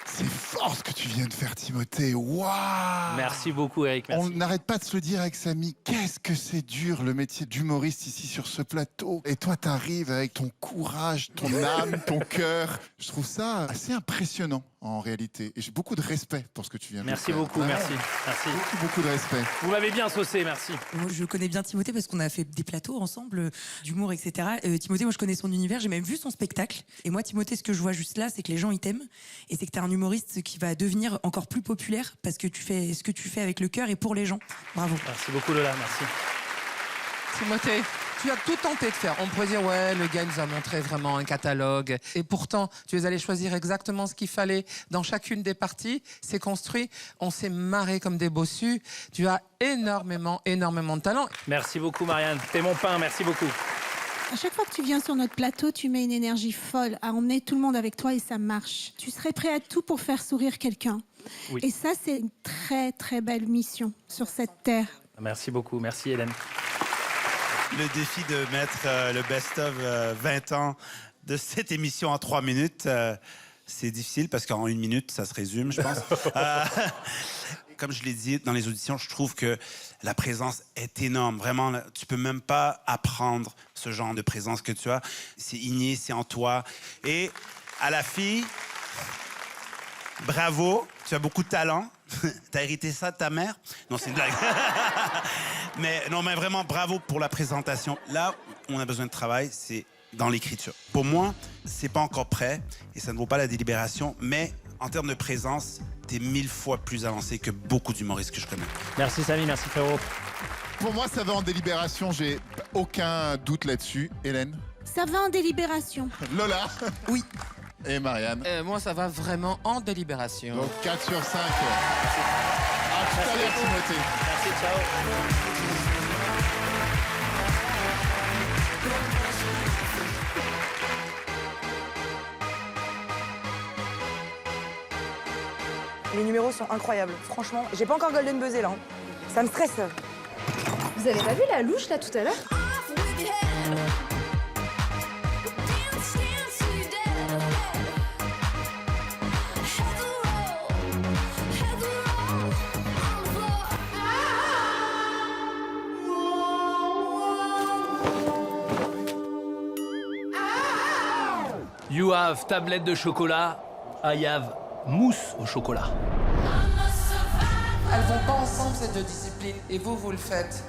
C'est fort ce que tu viens de faire, Timothée. Waouh! Merci beaucoup, Eric. Merci. On n'arrête pas de se le dire avec Samy. Qu'est-ce que c'est dur, le métier d'humoriste ici sur ce plateau. Et toi, t'arrives avec ton courage, ton âme, ton cœur. Je trouve ça assez impressionnant, en réalité. Et j'ai beaucoup de respect pour ce que tu viens de faire. Merci beaucoup, merci. Merci. Beaucoup de respect. Vous m'avez bien saucé, merci. Moi, je connais bien Timothée parce qu'on a fait des plateaux ensemble, d'humour, etc. Timothée, moi, je connais son univers, j'ai même vu son spectacle. Et moi, Timothée, ce que je vois juste là, c'est que les gens, ils t'aiment. Et c'est que t'es un humoriste qui va devenir encore plus populaire parce que tu fais ce que tu fais avec le cœur et pour les gens. Bravo. Merci beaucoup, Lola, merci. Timothée, tu as tout tenté de faire. On pourrait dire, ouais, le gars nous a montré vraiment un catalogue. Et pourtant, tu es allé choisir exactement ce qu'il fallait dans chacune des parties. C'est construit. On s'est marré comme des bossus. Tu as énormément de talent. Merci beaucoup, Marianne. T'es mon pain, merci beaucoup. À chaque fois que tu viens sur notre plateau, tu mets une énergie folle à emmener tout le monde avec toi et ça marche. Tu serais prêt à tout pour faire sourire quelqu'un. Oui. Et ça, c'est une très, très belle mission sur cette terre. Merci beaucoup, merci Hélène. Le défi de mettre le best-of 20 ans de cette émission en 3 minutes, c'est difficile parce qu'en 1 minute, ça se résume, je pense. Comme je l'ai dit dans les auditions, je trouve que la présence est énorme. Vraiment, tu peux même pas apprendre ce genre de présence que tu as. C'est inné, c'est en toi. Et à la fille, bravo, tu as beaucoup de talent. T'as hérité ça de ta mère? Non, c'est une blague. mais vraiment, bravo pour la présentation. Là où on a besoin de travail, c'est dans l'écriture. Pour moi, c'est pas encore prêt et ça ne vaut pas la délibération, mais en termes de présence, t'es 1000 fois plus avancé que beaucoup d'humoristes que je connais. Merci Samy, merci frérot. Pour moi, ça va en délibération, j'ai aucun doute là-dessus. Hélène? Ça va en délibération. Lola? Oui. Et Marianne? Moi, ça va vraiment en délibération. Donc 4 sur 5. À tout à l'heure, Timothée. Merci, ciao. Les numéros sont incroyables. Franchement, j'ai pas encore golden buzzé là. Hein. Ça me stresse. Vous avez pas vu la louche là tout à l'heure? You have tablette de chocolat, I have mousse au chocolat. Elles vont pas ensemble, ces deux disciplines. Et vous, vous le faites.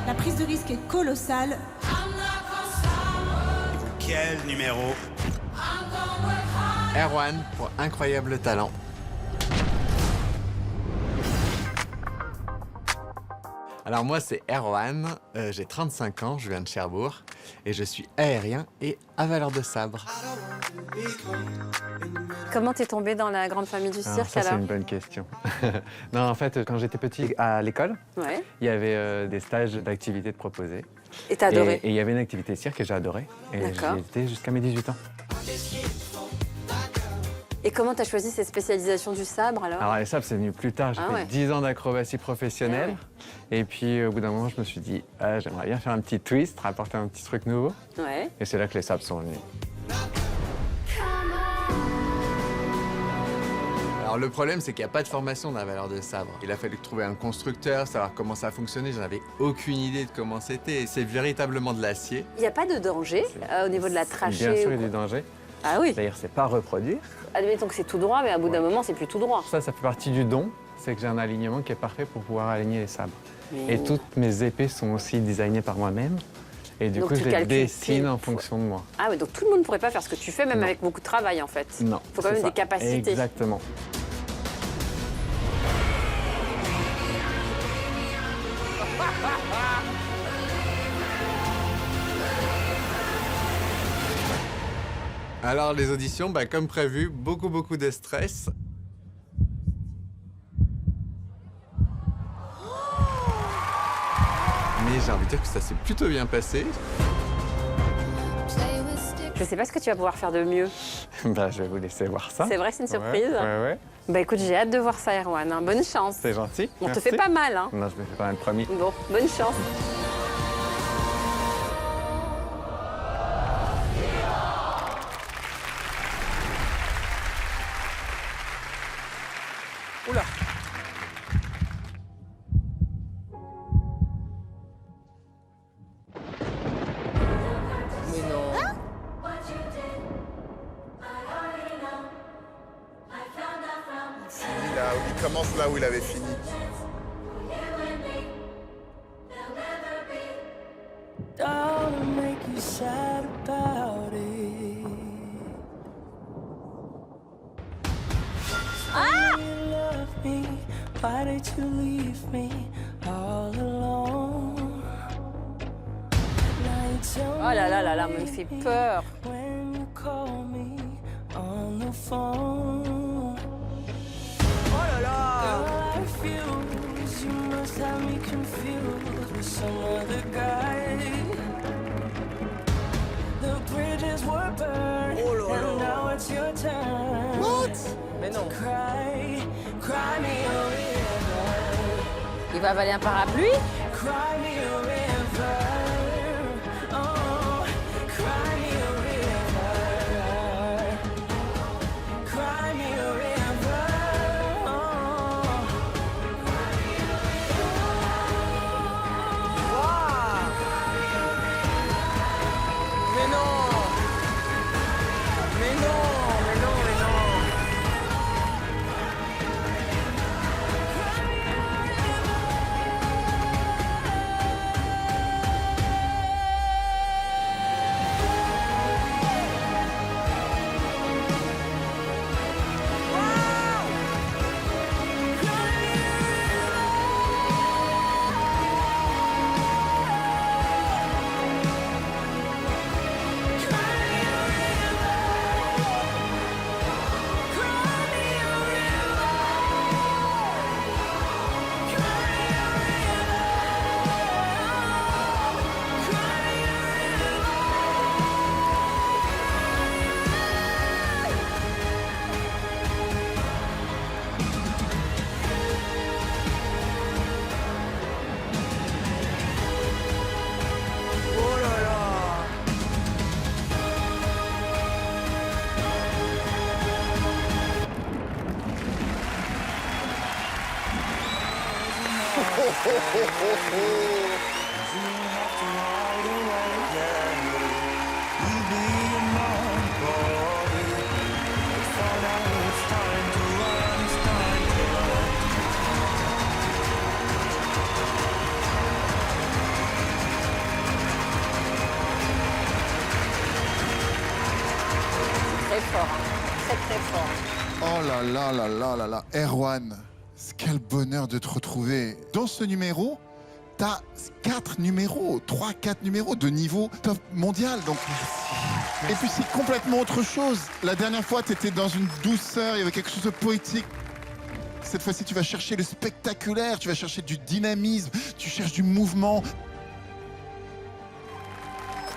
La prise de risque est colossale. Quel numéro? Erwan pour incroyable talent. Alors moi c'est Erwan, j'ai 35 ans, je viens de Cherbourg et je suis aérien et avaleur de sabre. Comment t'es tombé dans la grande famille du cirque Ça c'est une bonne question. Non en fait quand j'étais petit à l'école, Ouais. il y avait des stages d'activités de proposer. Et t'as adoré? Et il y avait une activité cirque et j'ai adoré. Et D'accord. j'y étais jusqu'à mes 18 ans. Et comment t'as choisi cette spécialisation du sabre alors? Alors les sabres c'est venu plus tard, j'ai fait 10 ans d'acrobatie professionnelle. Et puis au bout d'un moment je me suis dit j'aimerais bien faire un petit twist, rapporter un petit truc nouveau. Ouais. Et c'est là que les sabres sont venus. Alors le problème c'est qu'il n'y a pas de formation d'avaleur de sabre. Il a fallu trouver un constructeur, savoir comment ça fonctionnait, j'en avais aucune idée de comment c'était. C'est véritablement de l'acier. Il n'y a pas de danger au niveau de la trachée? Bien sûr il y a ou... du danger. Ah oui? D'ailleurs c'est pas à reproduire. Admettons que c'est tout droit, mais à bout d'un moment c'est plus tout droit. Ça fait partie du don, c'est que j'ai un alignement qui est parfait pour pouvoir aligner les sabres. Mais... Et toutes mes épées sont aussi designées par moi-même. Et du coup, je les dessine en fonction de moi. Ah oui, donc tout le monde ne pourrait pas faire ce que tu fais, même avec beaucoup de travail en fait. Non. Il faut quand même des capacités. Exactement. Alors les auditions, comme prévu, beaucoup de stress. j'ai envie de dire que ça s'est plutôt bien passé. Je sais pas ce que tu vas pouvoir faire de mieux. Bah, je vais vous laisser voir ça. C'est vrai, c'est une surprise. Ouais. Bah écoute, j'ai hâte de voir ça, Erwan. Hein. Bonne chance. C'est gentil. On Merci. te fait pas mal, hein. Non, je me fais pas mal, promis. Bon, bonne chance. Oula. Mais non. Fini là, il commence là où il avait fini. Don't make you sad about it. Ah! You love me, why did you leave me all alone? Now you tell Oh là là là là, mais il fait peur. when you call me on the phone. Oh là là! Girl, I refuse. You must have me confused with some other guy. The bridges were burned, and now it's your turn. What? Mais non. Cry, cry me a river. Il va avaler un parapluie? Cry me a river. Oh, cry me a river. Cry me a river. Oh. Mais non. Mais non, mais non, mais non. Très fort, hein. Très très fort. Oh là là là là là là. Erwan, quel bonheur de te retrouver. Dans ce numéro, t'as 4 numéros, 3-4 numéros de niveau top mondial. Donc, et puis c'est complètement autre chose. La dernière fois, t'étais dans une douceur, il y avait quelque chose de poétique. Cette fois-ci, tu vas chercher le spectaculaire, tu vas chercher du dynamisme, tu cherches du mouvement.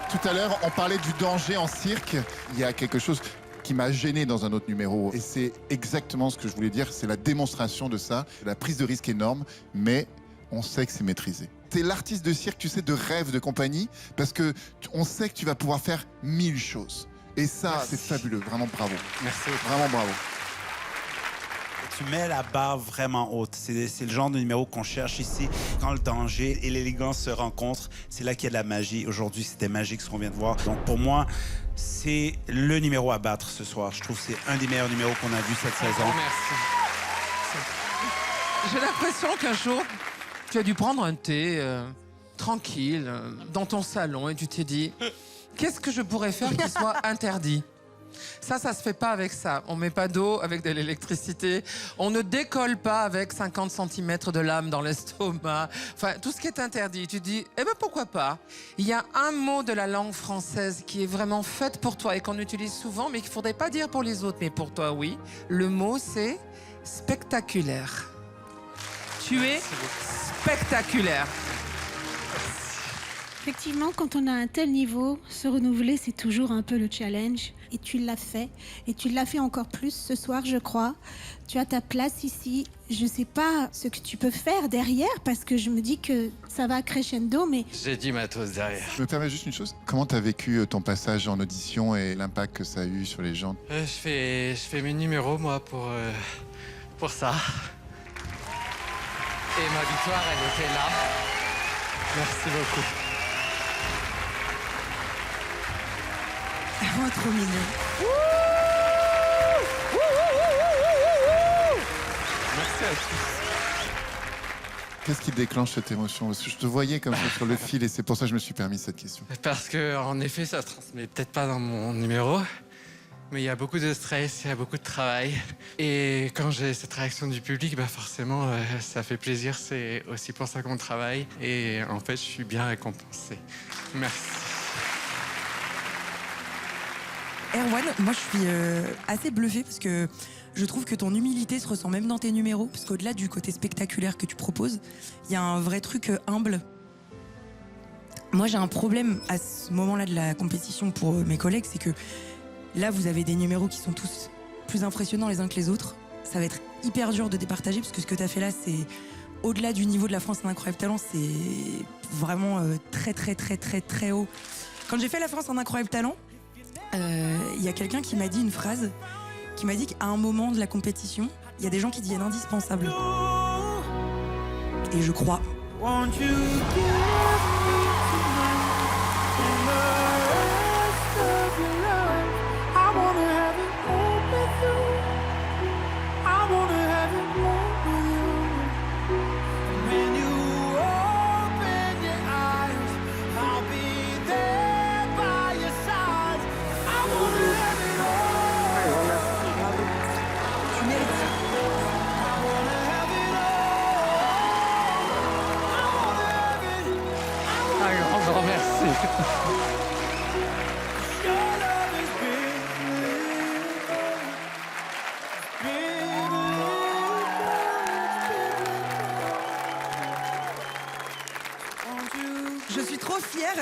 Tout à l'heure, on parlait du danger en cirque. Il y a quelque chose qui m'a gêné dans un autre numéro. Et c'est exactement ce que je voulais dire, c'est la démonstration de ça. La prise de risque énorme, mais on sait que c'est maîtrisé. T'es l'artiste de cirque, tu sais, de rêve, de compagnie, parce que on sait que tu vas pouvoir faire 1000 choses. Et ça, c'est fabuleux. Vraiment bravo. Merci. Vraiment bravo. Tu mets la barre vraiment haute. C'est le genre de numéro qu'on cherche ici. Quand le danger et l'élégance se rencontrent, c'est là qu'il y a de la magie. Aujourd'hui, c'était magique ce qu'on vient de voir. Donc pour moi, c'est le numéro à battre ce soir. Je trouve que c'est un des meilleurs numéros qu'on a vu cette saison. Merci. J'ai l'impression qu'un jour, tu as dû prendre un thé tranquille dans ton salon et tu t'es dit, qu'est-ce que je pourrais faire qui soit interdit ? Ça se fait pas avec ça. On met pas d'eau avec de l'électricité. On ne décolle pas avec 50 cm de lame dans l'estomac. Enfin, tout ce qui est interdit. Tu dis, eh ben pourquoi pas ? Il y a un mot de la langue française qui est vraiment fait pour toi et qu'on utilise souvent, mais qu'il faudrait pas dire pour les autres, mais pour toi, oui. Le mot, c'est spectaculaire. Tu es spectaculaire. Effectivement, quand on a un tel niveau, se renouveler, c'est toujours un peu le challenge. Et tu l'as fait. Et tu l'as fait encore plus ce soir, je crois. Tu as ta place ici. Je sais pas ce que tu peux faire derrière, parce que je me dis que ça va crescendo, mais... J'ai du matos derrière. Je me permets juste une chose. Comment t'as vécu ton passage en audition et l'impact que ça a eu sur les gens? Je fais mes numéros, moi, pour ça. Et ma victoire, elle était là. Merci beaucoup. Oh, trop mignon. Merci à tous. Qu'est-ce qui déclenche cette émotion? Parce que je te voyais comme ça sur le fil et c'est pour ça que je me suis permis cette question. Parce que, en effet, ça se transmet peut-être pas dans mon numéro, mais il y a beaucoup de stress, il y a beaucoup de travail. Et quand j'ai cette réaction du public, bah forcément, ça fait plaisir. C'est aussi pour ça qu'on travaille. Et en fait, je suis bien récompensé. Merci. Erwan, moi je suis assez bluffée parce que je trouve que ton humilité se ressent même dans tes numéros, parce qu'au-delà du côté spectaculaire que tu proposes, il y a un vrai truc humble. Moi j'ai un problème à ce moment-là de la compétition pour mes collègues, c'est que là vous avez des numéros qui sont tous plus impressionnants les uns que les autres. Ça va être hyper dur de départager, parce que ce que tu as fait là, c'est au-delà du niveau de la France en incroyable talent, c'est vraiment très très très très très haut. Quand j'ai fait la France en incroyable talent, y a quelqu'un qui m'a dit une phrase, qui m'a dit qu'à un moment de la compétition, il y a des gens qui deviennent indispensables. Et je crois. Je suis trop fière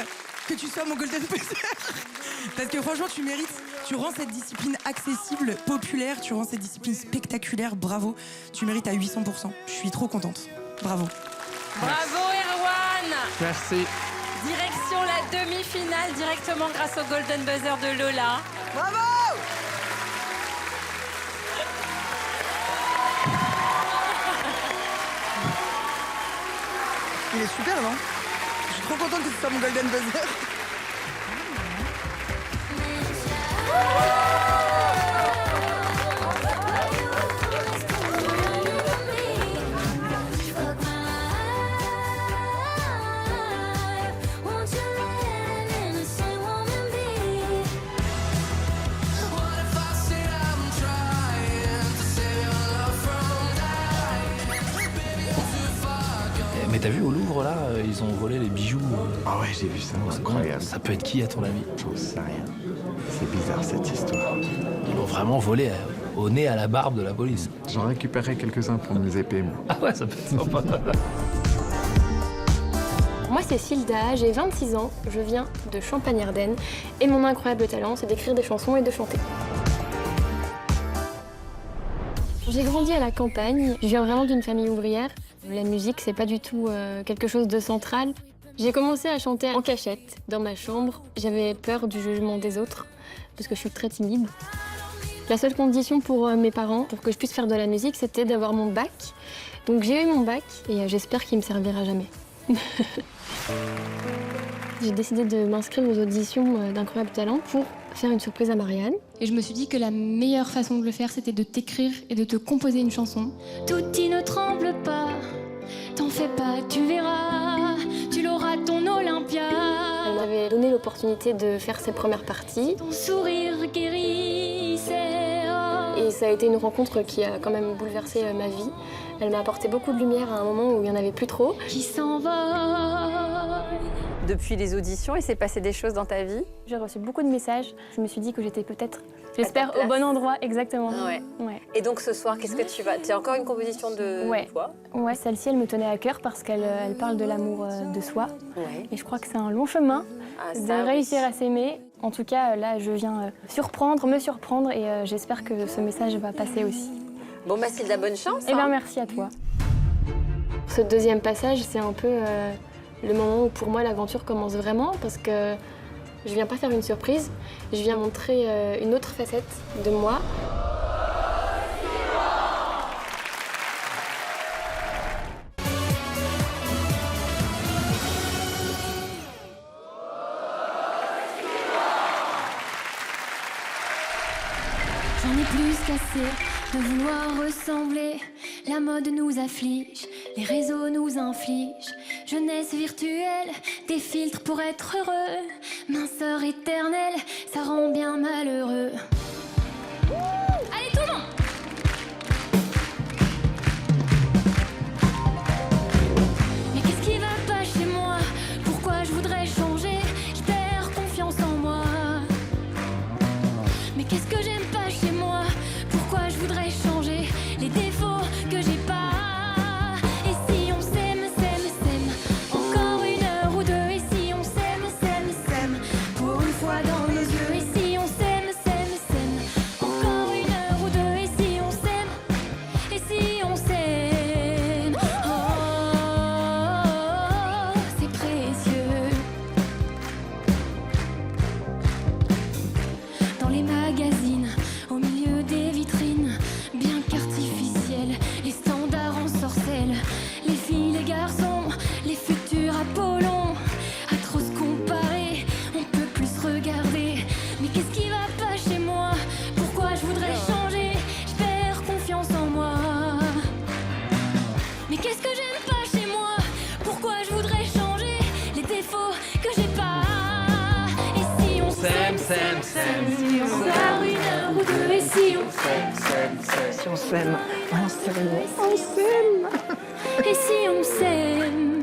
que tu sois mon Golden Buzzer. Parce que franchement, tu mérites. Tu rends cette discipline accessible, populaire. Tu rends cette discipline spectaculaire. Bravo. Tu mérites à 800%. Je suis trop contente. Bravo. Bravo Erwan. Merci. Direction la demi-finale directement grâce au Golden Buzzer de Lola. Bravo! Il est super, non? Je suis trop contente que ce soit mon Golden Buzzer. Mais t'as vu au Louvre là, ils ont volé les bijoux. Ah ouais, j'ai vu ça, incroyable. Ça peut être qui à ton avis? J'en sais rien. C'est bizarre cette histoire. Ils l'ont vraiment volé au nez, à la barbe de la police. J'en récupérerai quelques-uns pour mes épées, moi. Ah ouais, ça peut être sympa. Moi, c'est Silda, j'ai 26 ans, je viens de Champagne-Ardenne et mon incroyable talent, c'est d'écrire des chansons et de chanter. J'ai grandi à la campagne, je viens vraiment d'une famille ouvrière. La musique, c'est pas du tout quelque chose de central. J'ai commencé à chanter en cachette, dans ma chambre. J'avais peur du jugement des autres, parce que je suis très timide. La seule condition pour mes parents, pour que je puisse faire de la musique, c'était d'avoir mon bac. Donc j'ai eu mon bac, et j'espère qu'il me servira jamais. J'ai décidé de m'inscrire aux auditions d'Incroyable Talent pour faire une surprise à Marianne. Et je me suis dit que la meilleure façon de le faire, c'était de t'écrire et de te composer une chanson. Tutti ne tremble pas, t'en fais pas, tu verras, tu l'auras ton Olympia. Elle m'avait donné l'opportunité de faire ses premières parties. Ton sourire guérissait. Et ça a été une rencontre qui a quand même bouleversé ma vie. Elle m'a apporté beaucoup de lumière à un moment où il n'y en avait plus trop. Qui s'envole. Depuis les auditions, il s'est passé des choses dans ta vie? J'ai reçu beaucoup de messages. Je me suis dit que j'étais peut-être J'espère au bon endroit, exactement. Ouais. Ouais. Et donc ce soir, qu'est-ce que tu vas... Tu as encore une composition de toi? Ouais, celle-ci, elle me tenait à cœur parce qu'elle elle parle de l'amour de soi. Ouais. Et je crois que c'est un long chemin de réussir à s'aimer. En tout cas, là, je viens me surprendre et j'espère que ce message va passer aussi. Bon, Mathilda, bonne chance. Eh bien, merci à toi. Ce deuxième passage, c'est un peu le moment où pour moi l'aventure commence vraiment parce que je viens pas faire une surprise, je viens montrer une autre facette de moi. J'en ai plus qu'assez de vouloir ressembler. La mode nous afflige, les réseaux nous infligent. Jeunesse virtuelle, des filtres pour être heureux. Minceur éternelle, ça rend bien malheureux. Allez tout le monde! Mais qu'est-ce qui va pas chez moi? Pourquoi je voudrais changer? Je perds confiance en moi. Mais qu'est-ce que j'aime pas chez moi? Pourquoi je voudrais changer les défauts que j'ai pas? Et si on s'aime, encore une heure ou deux? Et si on s'aime, pour une fois dans nos yeux? Et si on s'aime, encore une heure ou deux? Et si on s'aime, oh, c'est précieux. Dans les magazines, au milieu des vitrines, bien qu'artificiels, les standards en sorcellent. Les filles, les garçons, les futurs Apollons. À trop se comparer, on peut plus se regarder. Mais qu'est-ce qui va pas chez moi? Pourquoi je voudrais changer? Je perds confiance en moi. Mais qu'est-ce que j'aime pas chez moi? Pourquoi je voudrais changer les défauts que j'ai pas? Et si on s'aime, encore une heure ou deux? Et si on Si on s'aime, on s'aime. Et si on s'aime,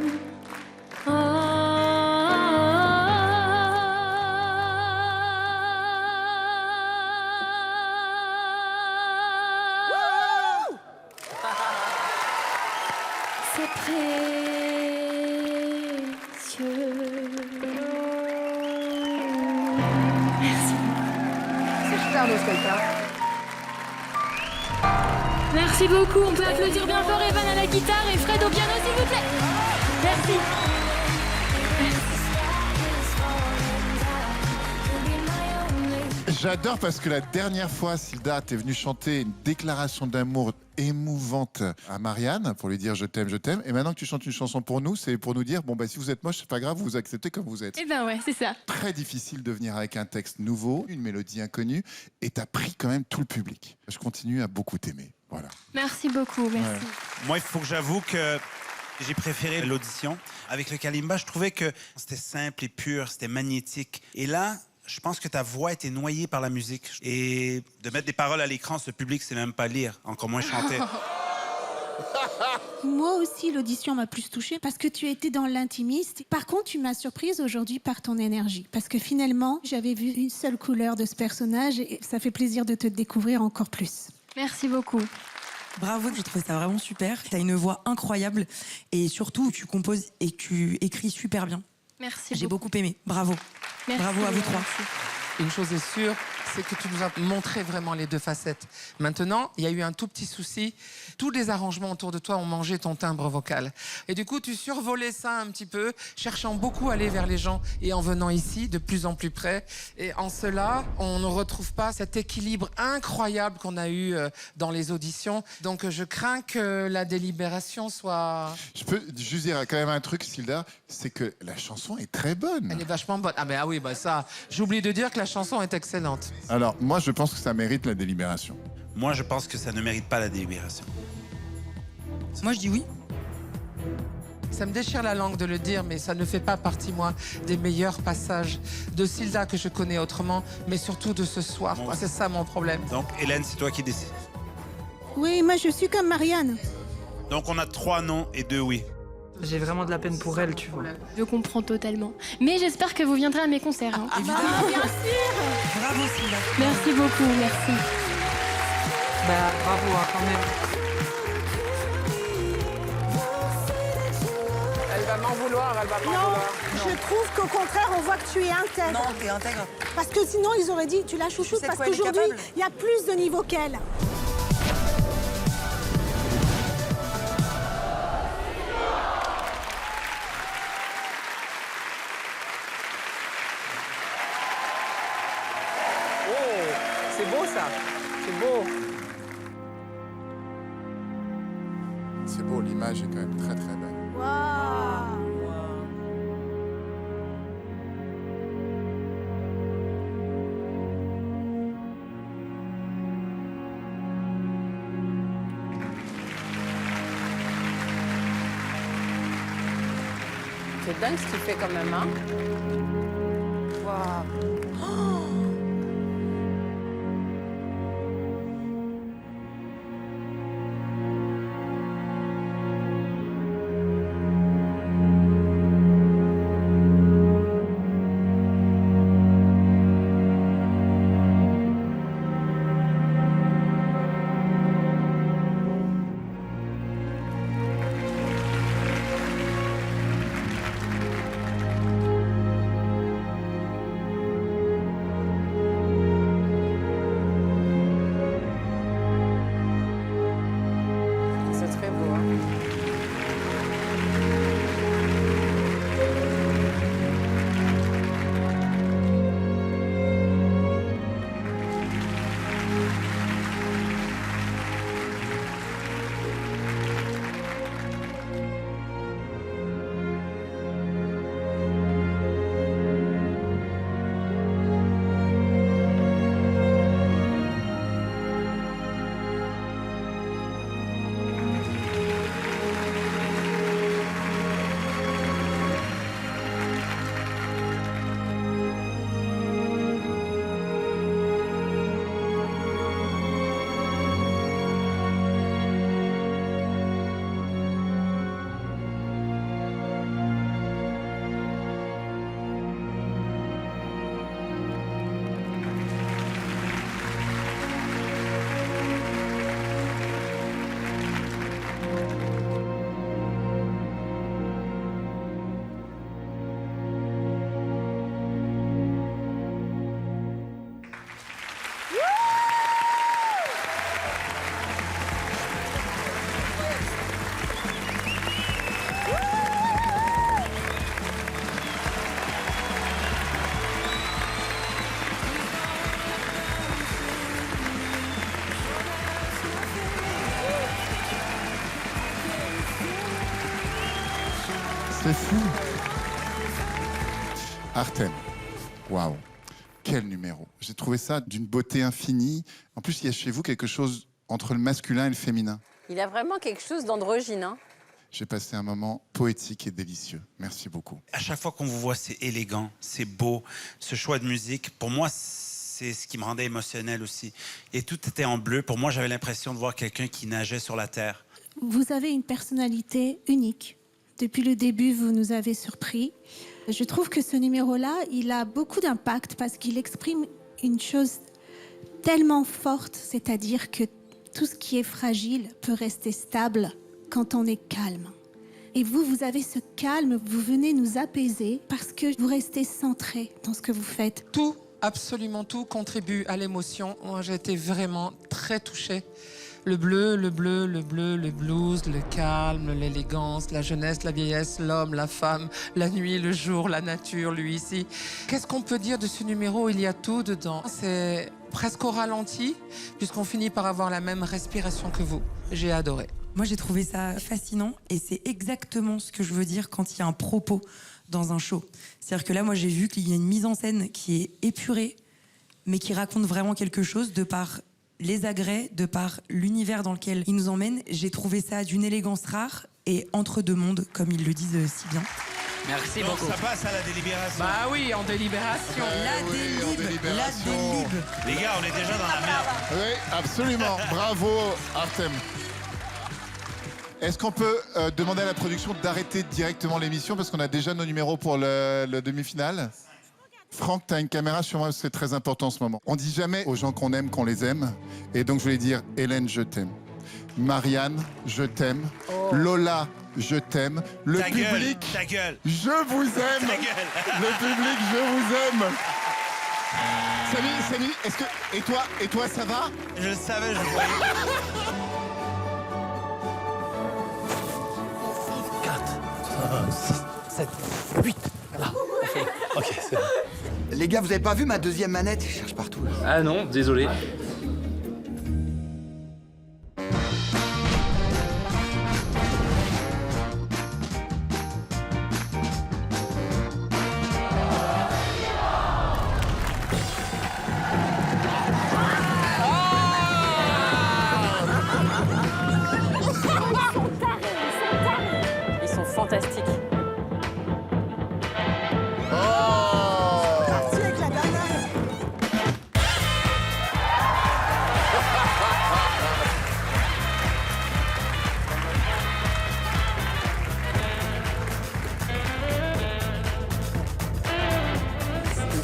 c'est précieux. Merci. C'est super beau ce qu'elle fait. Merci beaucoup. On peut applaudir bien fort Evan à la guitare et Fred au piano, s'il vous plaît. Merci. J'adore parce que la dernière fois, Silda, t'es venue chanter une déclaration d'amour émouvante à Marianne pour lui dire je t'aime, je t'aime. Et maintenant que tu chantes une chanson pour nous, c'est pour nous dire bon, bah, si vous êtes moche, c'est pas grave, vous vous acceptez comme vous êtes. Eh ben ouais, c'est ça. Très difficile de venir avec un texte nouveau, une mélodie inconnue, et t'as pris quand même tout le public. Je continue à beaucoup t'aimer. Voilà. Merci beaucoup, merci. Ouais. Moi, il faut que j'avoue que j'ai préféré l'audition. Avec le kalimba, je trouvais que c'était simple et pur, c'était magnétique. Et là, je pense que ta voix était noyée par la musique. Et de mettre des paroles à l'écran, ce public, c'est même pas lire, encore moins chanter. Moi aussi, l'audition m'a plus touchée parce que tu étais dans l'intimiste. Par contre, tu m'as surprise aujourd'hui par ton énergie. Parce que finalement, j'avais vu une seule couleur de ce personnage et ça fait plaisir de te découvrir encore plus. Merci beaucoup. Bravo, j'ai trouvé ça vraiment super. T'as une voix incroyable et surtout, tu composes et tu écris super bien. Merci. J'ai beaucoup aimé. Bravo. Merci. Bravo à vous trois. Une chose est sûre, c'est que tu nous as montré vraiment les deux facettes. Maintenant, il y a eu un tout petit souci. Tous les arrangements autour de toi ont mangé ton timbre vocal. Et du coup, tu survolais ça un petit peu, cherchant beaucoup à aller vers les gens et en venant ici de plus en plus près. Et en cela, on ne retrouve pas cet équilibre incroyable qu'on a eu dans les auditions. Donc, je crains que la délibération soit... Je peux juste dire quand même un truc, Silda, c'est que la chanson est très bonne. Elle est vachement bonne. Ah oui, bah ça, j'oublie de dire que la chanson est excellente. Alors, moi, je pense que ça mérite la délibération. Moi, je pense que ça ne mérite pas la délibération. Moi, je dis oui. Ça me déchire la langue de le dire, mais ça ne fait pas partie, moi, des meilleurs passages de Silda que je connais autrement, mais surtout de ce soir. Moi, c'est ça mon problème. Donc, Hélène, c'est toi qui décides. Oui, moi je suis comme Marianne. Donc, on a 3 non et 2 oui. J'ai vraiment de la peine pour elle, tu vois. Je comprends totalement. Mais j'espère que vous viendrez à mes concerts. Hein. Évidemment. Bien sûr. Bravo Sylvain. Merci beaucoup, merci. Bah bravo hein, quand même. Elle va m'en vouloir, elle va m'en vouloir. Je trouve qu'au contraire, on voit que tu es intègre. Non, t'es intègre. Parce que sinon, ils auraient dit, tu la chouchoutes, sais de parce quoi elle est qu'aujourd'hui, capable. il y a plus de niveau qu'elle. C'est beau ça, c'est beau. C'est beau, l'image est quand même très très belle. Waouh. C'est dingue ce qu'il fait quand même, hein. Waouh. C'est très beau, hein. C'est fou. Artem, waouh, quel numéro. J'ai trouvé ça d'une beauté infinie. En plus, il y a chez vous quelque chose entre le masculin et le féminin. Il a vraiment quelque chose d'androgyne, hein. J'ai passé un moment poétique et délicieux. Merci beaucoup. À chaque fois qu'on vous voit, c'est élégant, c'est beau. Ce choix de musique, pour moi, c'est ce qui me rendait émotionnel aussi. Et tout était en bleu. Pour moi, j'avais l'impression de voir quelqu'un qui nageait sur la terre. Vous avez une personnalité unique. Depuis le début, vous nous avez surpris. Je trouve que ce numéro-là, il a beaucoup d'impact parce qu'il exprime une chose tellement forte, c'est-à-dire que tout ce qui est fragile peut rester stable quand on est calme. Et vous, vous avez ce calme, vous venez nous apaiser parce que vous restez centré dans ce que vous faites. Tout, absolument tout contribue à l'émotion. Moi, j'ai été vraiment très touchée. Le bleu, le bleu, le bleu, le blues, le calme, l'élégance, la jeunesse, la vieillesse, l'homme, la femme, la nuit, le jour, la nature, lui ici. Qu'est-ce qu'on peut dire de ce numéro? Il y a tout dedans. C'est presque au ralenti, puisqu'on finit par avoir la même respiration que vous. J'ai adoré. Moi, j'ai trouvé ça fascinant et c'est exactement ce que je veux dire quand il y a un propos dans un show. C'est-à-dire que là, moi, j'ai vu qu'il y a une mise en scène qui est épurée, mais qui raconte vraiment quelque chose de par les agrès, de par l'univers dans lequel ils nous emmènent. J'ai trouvé ça d'une élégance rare et entre deux mondes, comme ils le disent si bien. Merci beaucoup. Ça passe à la délibération. Bah oui, en délibération. La délib. Les gars, on est déjà dans la merde. Oui, absolument. Bravo, Artem. Est-ce qu'on peut demander à la production d'arrêter directement l'émission parce qu'on a déjà nos numéros pour le demi-finale? Franck, t'as une caméra sur moi, c'est très important en ce moment. On dit jamais aux gens qu'on aime qu'on les aime. Et donc je voulais dire, Hélène, je t'aime. Marianne, je t'aime. Lola, je t'aime. Le public, ta gueule. Je vous aime. Ta gueule. Le public, je vous aime. Samy, est-ce que... Et toi, ça va? Je le savais, je le voyais. 4, 5, 6, 7, 8. Là. Ok, c'est bon. Les gars, vous avez pas vu ma deuxième manette? Je cherche partout. Là. Ah non, désolé. Ils sont fantastiques.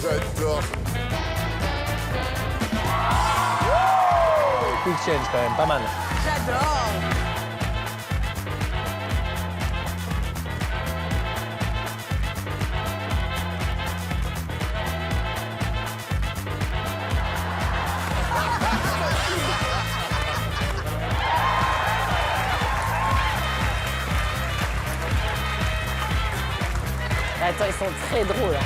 J'adore. Quick change quand même, pas mal. J'adore. Attends, ils sont très drôles.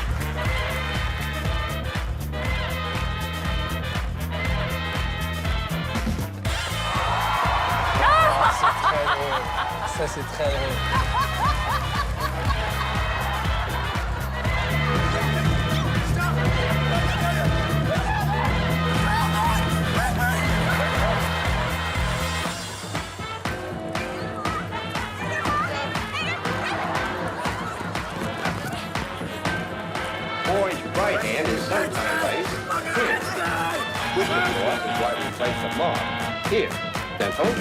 Ça, c'est très drôle. Boy's right hand is sometimes laced. Here. Which, of course, is why we place the mark. Here. Dental.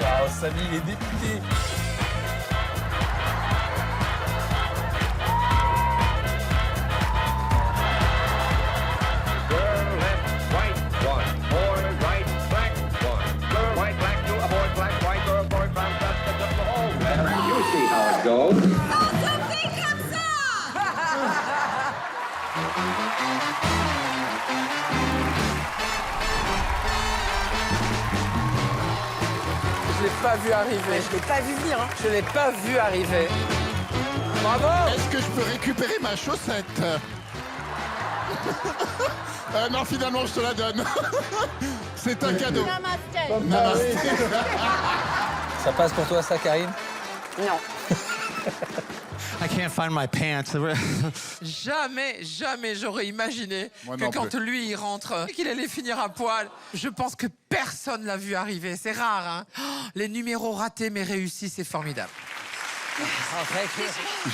Waouh, Samy, il est député. Girl left, white, one. Boy right, black, one. Girl white, black, two. A boy black, white, girl, boy brown, black, the You see how it goes. Je l'ai pas vu arriver. Je l'ai pas vu venir. Hein. Je l'ai pas vu arriver. Bravo. Est-ce que je peux récupérer ma chaussette? Non, finalement, je te la donne. C'est un cadeau. Namasté. Ça passe pour toi, ça, Karine? Non. I can't find my pants. Jamais j'aurais imaginé Moi que non quand plus. lui il rentre, qu'il allait finir à poil. Je pense que personne l'a vu arriver. C'est rare, hein. Oh, les numéros ratés mais réussis, c'est formidable.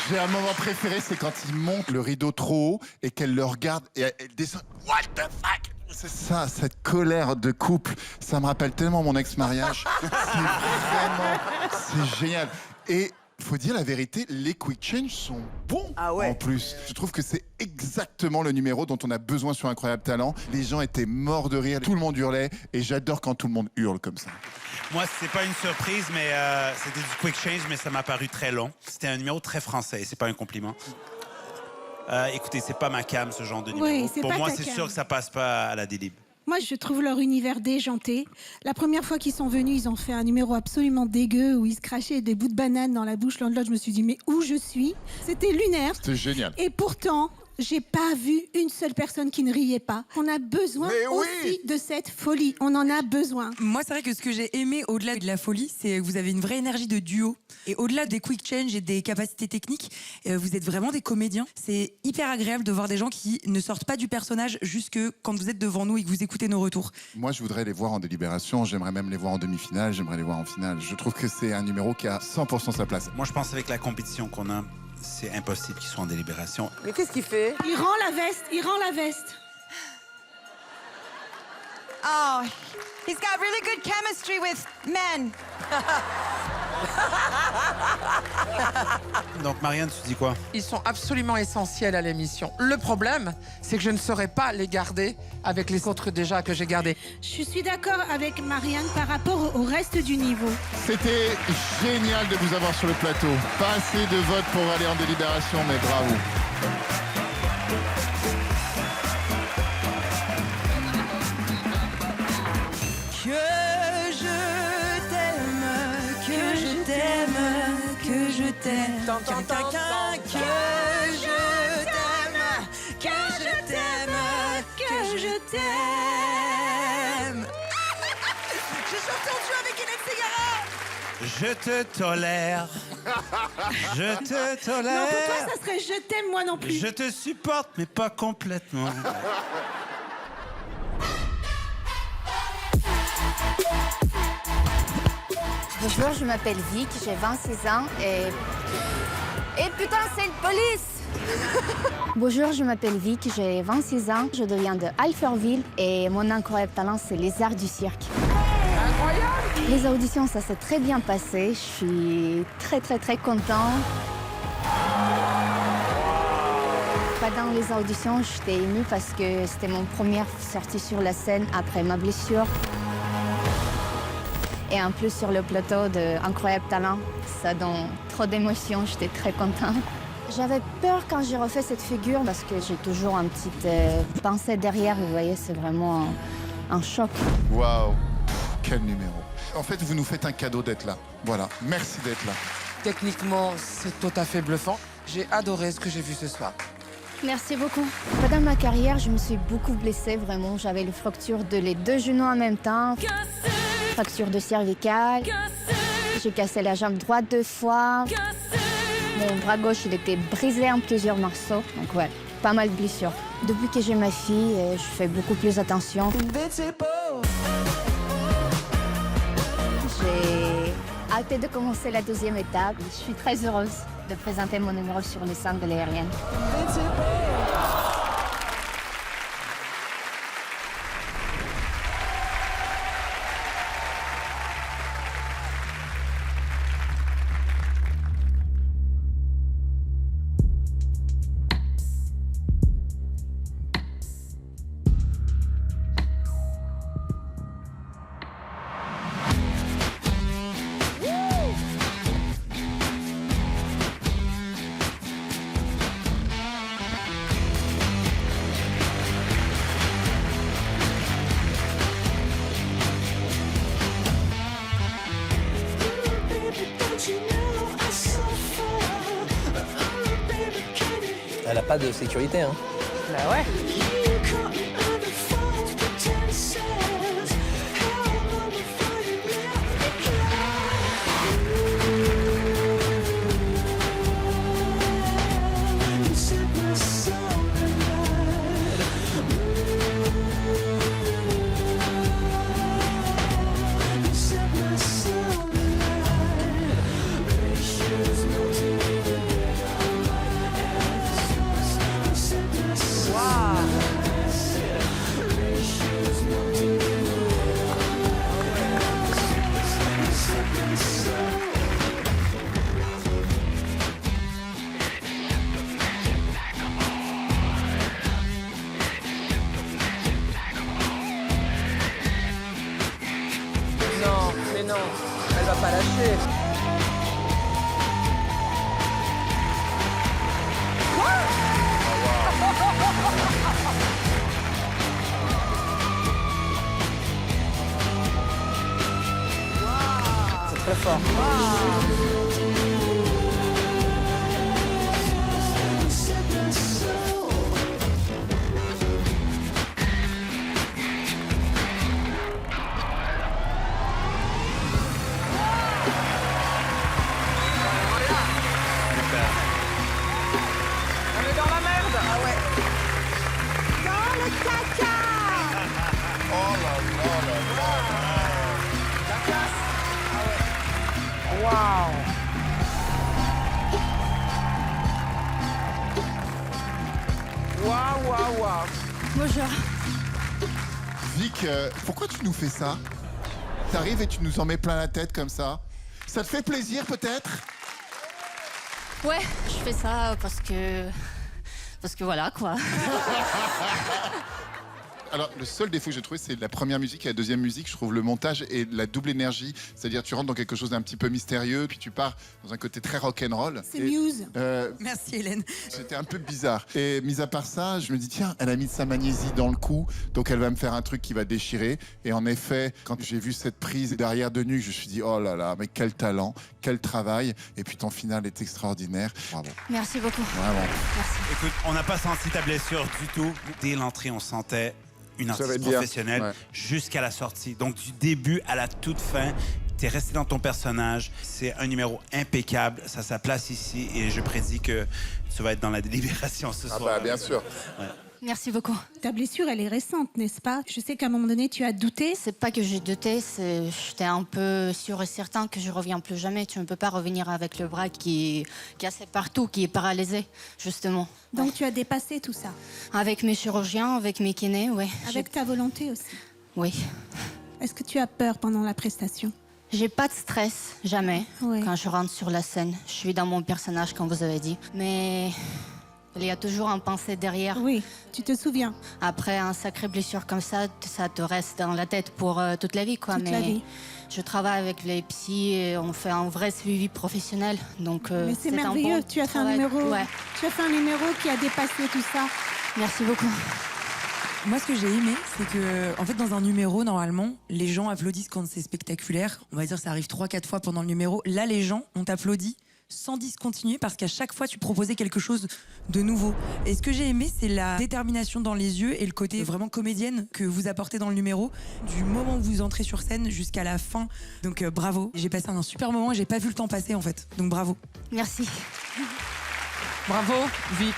J'ai un moment préféré, c'est quand il monte le rideau trop haut et qu'elle le regarde et elle descend. What the fuck? C'est ça, cette colère de couple. Ça me rappelle tellement mon ex-mariage. C'est génial. Et faut dire la vérité, les quick change sont bons en plus. Je trouve que c'est exactement le numéro dont on a besoin sur Incroyable Talent. Les gens étaient morts de rire, tout le monde hurlait et j'adore quand tout le monde hurle comme ça. Moi, c'est pas une surprise, mais c'était du quick change, mais ça m'a paru très long. C'était un numéro très français, c'est pas un compliment. Écoutez, c'est pas ma cam, ce genre de numéro. Oui, c'est Pour pas moi, ta c'est cam. sûr que ça passe pas à la délib. Moi, je trouve leur univers déjanté. La première fois qu'ils sont venus, ils ont fait un numéro absolument dégueu où ils se crachaient des bouts de banane dans la bouche. L'un de l'autre, je me suis dit, mais où je suis? C'était lunaire. C'était génial. Et pourtant, j'ai pas vu une seule personne qui ne riait pas. On a besoin aussi de cette folie. On en a besoin. Moi, c'est vrai que ce que j'ai aimé au-delà de la folie, c'est que vous avez une vraie énergie de duo. Et au-delà des quick change et des capacités techniques, vous êtes vraiment des comédiens. C'est hyper agréable de voir des gens qui ne sortent pas du personnage jusque quand vous êtes devant nous et que vous écoutez nos retours. Moi, je voudrais les voir en délibération. J'aimerais même les voir en demi-finale. J'aimerais les voir en finale. Je trouve que c'est un numéro qui a 100% sa place. Moi, je pense avec la compétition qu'on a, c'est impossible qu'ils soient en délibération. Mais qu'est-ce qu'il fait? Il rend la veste, il rend la veste. Oh, he's got really good chemistry with men. Donc, Marianne, tu dis quoi? Ils sont absolument essentiels à l'émission. Le problème, c'est que je ne saurais pas les garder avec les autres déjà que j'ai gardés. Je suis d'accord avec Marianne par rapport au reste du niveau. C'était génial de vous avoir sur le plateau. Pas assez de votes pour aller en délibération, mais bravo. Que je t'aime, que je t'aime. J'ai chanté en duo avec Hélène Ségara. Je te tolère. Je te tolère. Non, pour toi, ça serait je t'aime, moi non plus. Je te supporte, mais pas complètement. Bonjour, je m'appelle Vic, j'ai 26 ans et putain, c'est une police. Bonjour, je m'appelle Vic, j'ai 26 ans, je deviens de Alfortville et mon incroyable talent, c'est les arts du cirque. Incroyable! Les auditions, ça s'est très bien passé, je suis très content. Pendant les auditions, j'étais émue parce que c'était mon première sortie sur la scène après ma blessure. Et en plus sur le plateau de Incroyable Talent, ça donne trop d'émotions, j'étais très contente. J'avais peur quand j'ai refait cette figure parce que j'ai toujours une petite pensée derrière, vous voyez, c'est vraiment un choc. Waouh, quel numéro. En fait, vous nous faites un cadeau d'être là. Voilà, merci d'être là. Techniquement, c'est tout à fait bluffant. J'ai adoré ce que j'ai vu ce soir. Merci beaucoup. Pendant ma carrière, je me suis beaucoup blessée, vraiment. J'avais les fractures de les deux genoux en même temps. Fracture de cervicale. J'ai cassé la jambe droite 2 fois. Mon bras gauche, il était brisé en plusieurs morceaux. Donc ouais, pas mal de blessures. Depuis que j'ai ma fille, je fais beaucoup plus attention. J'ai hâte de commencer la 2e étape. Je suis très heureuse de présenter mon numéro sur les scènes de l'aérienne. Elle a pas de sécurité, hein. Bah ouais. Non, mais non, elle va pas lâcher. C'est très fort. Bonjour. Vic, pourquoi tu nous fais ça? T'arrives et tu nous en mets plein la tête comme ça. Ça te fait plaisir peut-être? Ouais, je fais ça parce que voilà, quoi. Alors, le seul défaut que j'ai trouvé, c'est la première musique et la deuxième musique. Je trouve le montage et la double énergie. C'est-à-dire, tu rentres dans quelque chose d'un petit peu mystérieux, puis tu pars dans un côté très rock'n'roll. C'est Muse. Merci Hélène. C'était un peu bizarre. Et mis à part ça, je me dis, tiens, elle a mis de sa magnésie dans le cou, donc elle va me faire un truc qui va déchirer. Et en effet, quand j'ai vu cette prise derrière de nuque, je me suis dit, oh là là, mais quel talent, quel travail. Et puis ton final est extraordinaire. Bravo. Merci beaucoup. Vraiment. Merci. Écoute, on n'a pas senti ta blessure du tout. Dès l'entrée, on sentait une Ça va artiste être bien. professionnelle Ouais. jusqu'à la sortie. Donc, du début à la toute fin, tu es resté dans ton personnage. C'est un numéro impeccable. Ça a sa place ici et je prédis que tu vas être dans la délibération ce soir. Bien sûr. Ouais. Merci beaucoup. Ta blessure, elle est récente, n'est-ce pas? Je sais qu'à un moment donné, tu as douté. C'est pas que j'ai douté, j'étais un peu sûr et certain que je reviens plus jamais. Tu ne peux pas revenir avec le bras qui est cassé partout, qui est paralysé, justement. Donc tu as dépassé tout ça. Avec mes chirurgiens, avec mes kinés, oui. Avec ta volonté aussi. Oui. Est-ce que tu as peur pendant la prestation? J'ai pas de stress, jamais, Ouais. quand je rentre sur la scène. Je suis dans mon personnage, comme vous avez dit. Mais il y a toujours un pensée derrière. Oui, tu te souviens. Après un sacré blessure comme ça te reste dans la tête pour toute la vie, quoi. Toute la vie. Je travaille avec les psys et on fait un vrai suivi professionnel. Donc, Mais c'est un merveilleux. bon Tu as fait un travail. numéro. Ouais. Tu as fait un numéro qui a dépassé tout ça. Merci beaucoup. Moi, ce que j'ai aimé, c'est que, en fait, dans un numéro, normalement, les gens applaudissent quand c'est spectaculaire. On va dire, ça arrive 3-4 fois pendant le numéro. Là, les gens ont applaudi sans discontinuer parce qu'à chaque fois, tu proposais quelque chose de nouveau. Et ce que j'ai aimé, c'est la détermination dans les yeux et le côté vraiment comédienne que vous apportez dans le numéro, du moment où vous entrez sur scène jusqu'à la fin. Donc, bravo. J'ai passé un super moment et j'ai pas vu le temps passer, en fait. Donc, bravo. Merci. Bravo, Vic.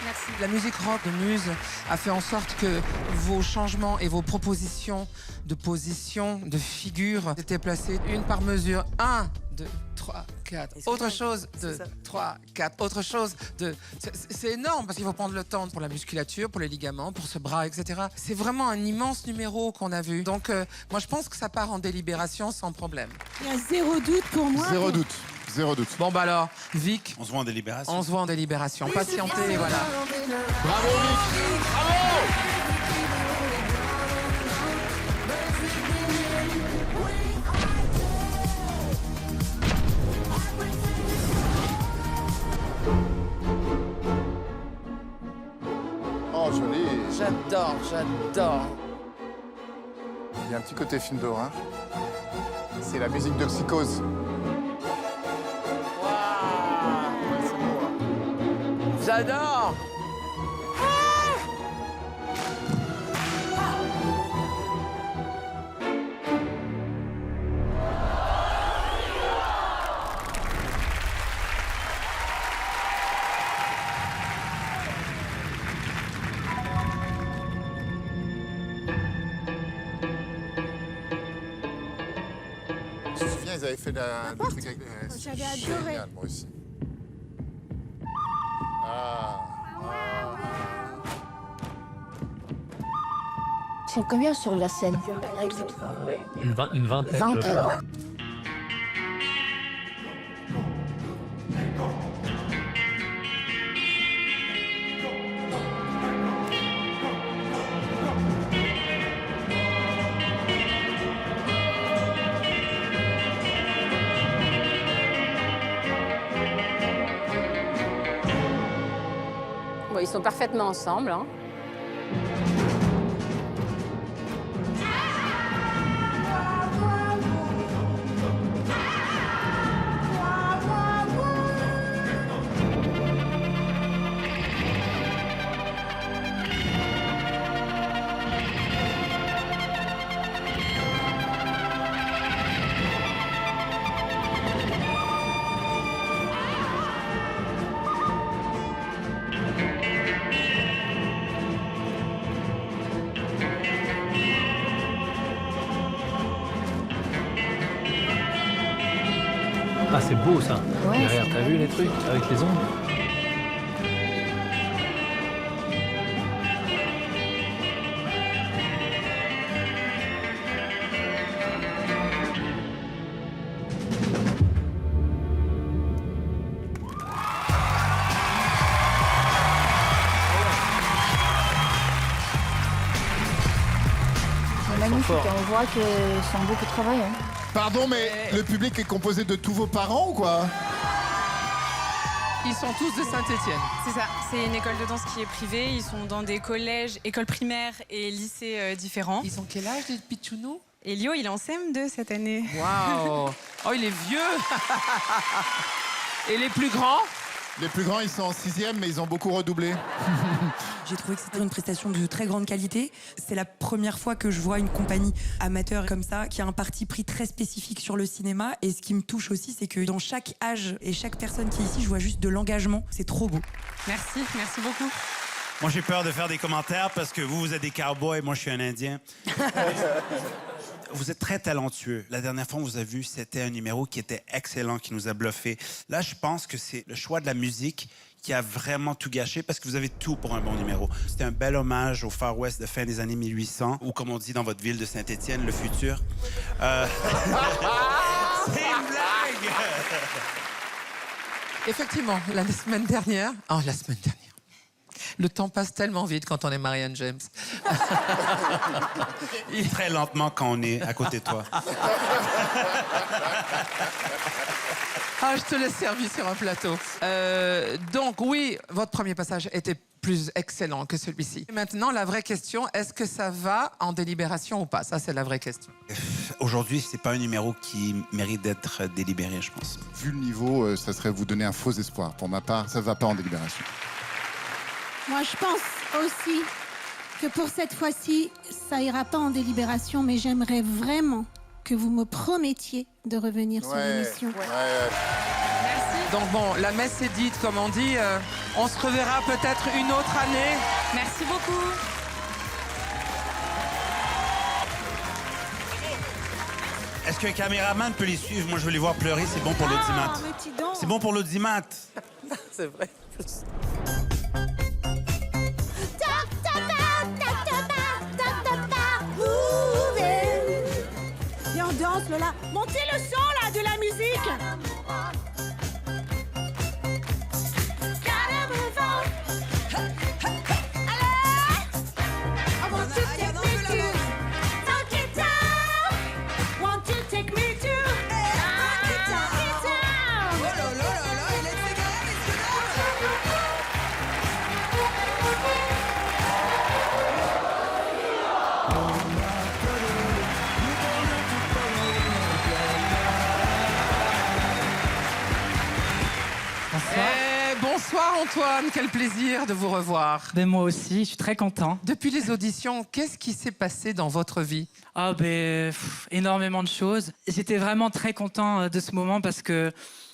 Merci. La musique rock de Muse a fait en sorte que vos changements et vos propositions de position, de figure étaient placées une par mesure. 1, 2, 3, 4. Autre chose, 2, 3, 4. Autre chose, 2. C'est énorme parce qu'il faut prendre le temps pour la musculature, pour les ligaments, pour ce bras, etc. C'est vraiment un immense numéro qu'on a vu. Donc, moi, je pense que ça part en délibération sans problème. Il y a zéro doute pour moi. Zéro doute. Zéro doute. Bon, bah alors, Vic. On se voit en délibération. On se voit en délibération. Patientez, voilà. Bravo, Vic. Bravo. Oh, joli. J'adore, j'adore. Il y a un petit côté film d'horreur. C'est la musique de Psychose. J'adore. Je me souviens, ils avaient fait des trucs avec... J'avais adoré. Génial, moi aussi. Ah. C'est combien sur la scène? Une vingtaine. 20 je crois. heures. Bon, ils sont parfaitement ensemble. Hein. Ah, c'est beau ça. Ouais, Derrière, c'est t'as beau. vu les trucs avec les ombres? fort. Et on voit que c'est un beaucoup de travail. Hein. Pardon, mais le public est composé de tous vos parents ou quoi? Ils sont tous de Saint-Étienne. C'est ça, c'est une école de danse qui est privée. Ils sont dans des collèges, écoles primaires et lycées différents. Ils ont quel âge, les pitchounous? Elio, il est en CM2 cette année. Waouh! Oh, il est vieux! Et les plus grands? Les plus grands, ils sont en 6e, mais ils ont beaucoup redoublé. J'ai trouvé que c'était une prestation de très grande qualité. C'est la première fois que je vois une compagnie amateur comme ça, qui a un parti pris très spécifique sur le cinéma. Et ce qui me touche aussi, c'est que dans chaque âge et chaque personne qui est ici, je vois juste de l'engagement. C'est trop beau. Merci beaucoup. Moi, j'ai peur de faire des commentaires parce que vous êtes des cowboys, moi, je suis un Indien. Vous êtes très talentueux. La dernière fois, on vous a vu, c'était un numéro qui était excellent, qui nous a bluffé. Là, je pense que c'est le choix de la musique qui a vraiment tout gâché parce que vous avez tout pour un bon numéro. C'était un bel hommage au Far West de fin des années 1800 ou, comme on dit dans votre ville de Saint-Étienne, le futur. C'est une blague! Effectivement, la semaine dernière... Oh, la semaine dernière. Le temps passe tellement vite quand on est Marianne James. Très lentement quand on est à côté de toi. Ah, je te l'ai servi sur un plateau. Donc oui, votre premier passage était plus excellent que celui-ci. Maintenant, la vraie question, est-ce que ça va en délibération ou pas? Ça, c'est la vraie question. Aujourd'hui, c'est pas un numéro qui mérite d'être délibéré, je pense. Vu le niveau, ça serait vous donner un faux espoir. Pour ma part, ça ne va pas en délibération. Moi, je pense aussi que pour cette fois-ci, ça ira pas en délibération, mais j'aimerais vraiment que vous me promettiez de revenir sur l'émission. Merci. Donc bon, la messe est dite, comme on dit. On se reverra peut-être une autre année. Merci beaucoup. Est-ce qu'un caméraman peut les suivre? Moi, je veux les voir pleurer. C'est bon pour l'audimat. C'est bon pour l'audimat. C'est vrai. Viens, on danse, Lola. Montez le son, là, de la musique. Bonsoir Antoine, quel plaisir de vous revoir. Ben moi aussi, je suis très content. Depuis les auditions, qu'est-ce qui s'est passé dans votre vie? Ah énormément de choses. J'étais vraiment très content de ce moment parce que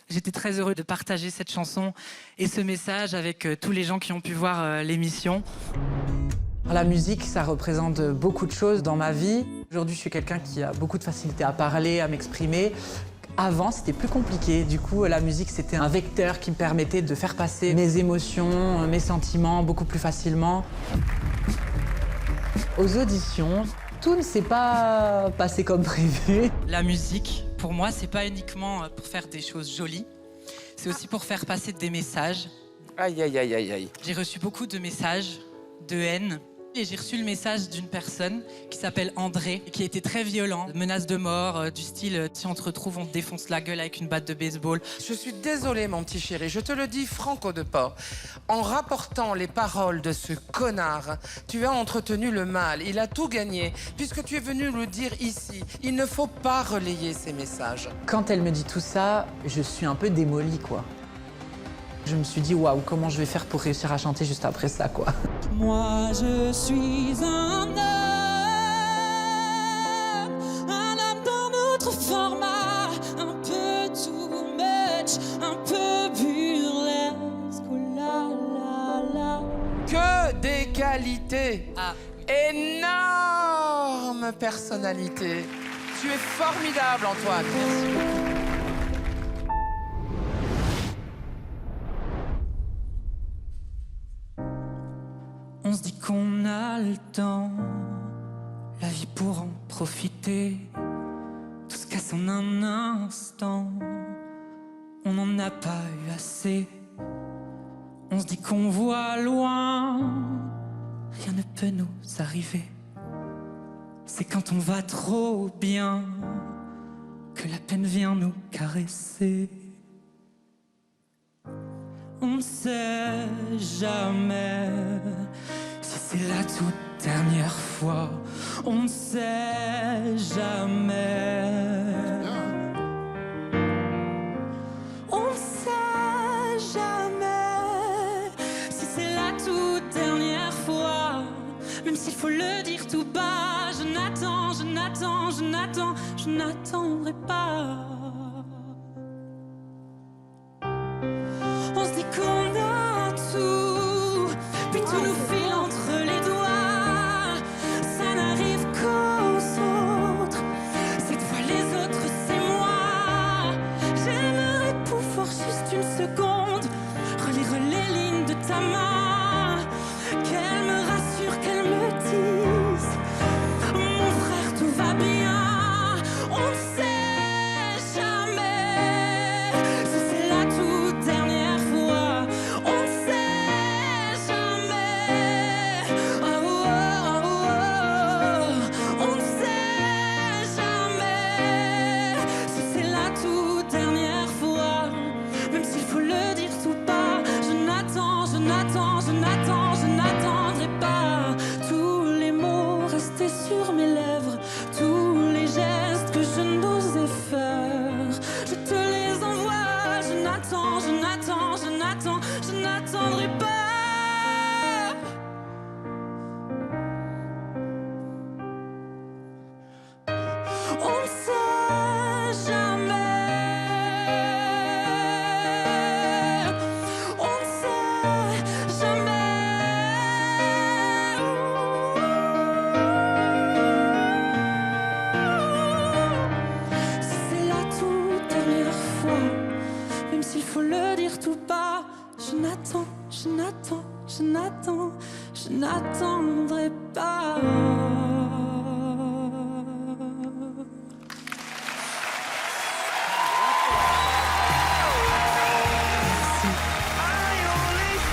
j'étais très heureux de partager cette chanson et ce message avec tous les gens qui ont pu voir l'émission. La musique, ça représente beaucoup de choses dans ma vie. Aujourd'hui, je suis quelqu'un qui a beaucoup de facilité à parler, à m'exprimer. Avant, c'était plus compliqué. Du coup, la musique, c'était un vecteur qui me permettait de faire passer mes émotions, mes sentiments beaucoup plus facilement. Aux auditions, tout ne s'est pas passé comme prévu. La musique, pour moi, c'est pas uniquement pour faire des choses jolies. C'est aussi pour faire passer des messages. Aïe, aïe, aïe, aïe, aïe. J'ai reçu beaucoup de messages de haine. Et j'ai reçu le message d'une personne qui s'appelle André, qui a été très violent, menace de mort, du style si on te retrouve, on te défonce la gueule avec une batte de baseball. Je suis désolée, mon petit chéri, je te le dis franco de port. En rapportant les paroles de ce connard, tu as entretenu le mal. Il a tout gagné, puisque tu es venu le dire ici. Il ne faut pas relayer ces messages. Quand elle me dit tout ça, je suis un peu démolie, quoi. Je me suis dit, waouh, comment je vais faire pour réussir à chanter juste après ça, quoi. Moi, je suis un homme dans notre format, un peu too much, un peu burlesque, oh là là là. Que des qualités. Énorme personnalité. Tu es formidable, Antoine. Merci beaucoup. On se dit qu'on a le temps, la vie pour en profiter. Tout se casse en un instant, on n'en a pas eu assez. On se dit qu'on voit loin, rien ne peut nous arriver. C'est quand on va trop bien que la peine vient nous caresser. On ne sait jamais si c'est la toute dernière fois. On ne sait jamais. On ne sait jamais si c'est la toute dernière fois. Même s'il faut le dire tout bas, je n'attends, je n'attends, je n'attends, je n'attendrai pas. On se dit qu'on a tout, puis tout nous file entre les doigts. Ça n'arrive qu'aux autres, cette fois les autres c'est moi. J'aimerais pouvoir juste une seconde relire les lignes de ta main, qu'elle me rassure, qu'elle me dise mon frère tout va bien. On ne sait jamais si c'est la toute dernière fois. On ne sait jamais. Oh, oh, oh, oh. On ne sait jamais si c'est la toute dernière fois. Même s'il faut le dire tout bas, je n'attends, je n'attends, je n'attends, je n'attendrai pas. Tous les mots restés sur mes lèvres, tous les gestes que je n'osais faire, je te les envoie. Je n'attends, je n'attends, je n'attends, je n'attendrai pas. On ne sait jamais. On ne sait jamais. Si c'est la toute dernière fois, même s'il faut le dire tout bas, je n'attends, je n'attends, je n'attends, je n'attendrai pas.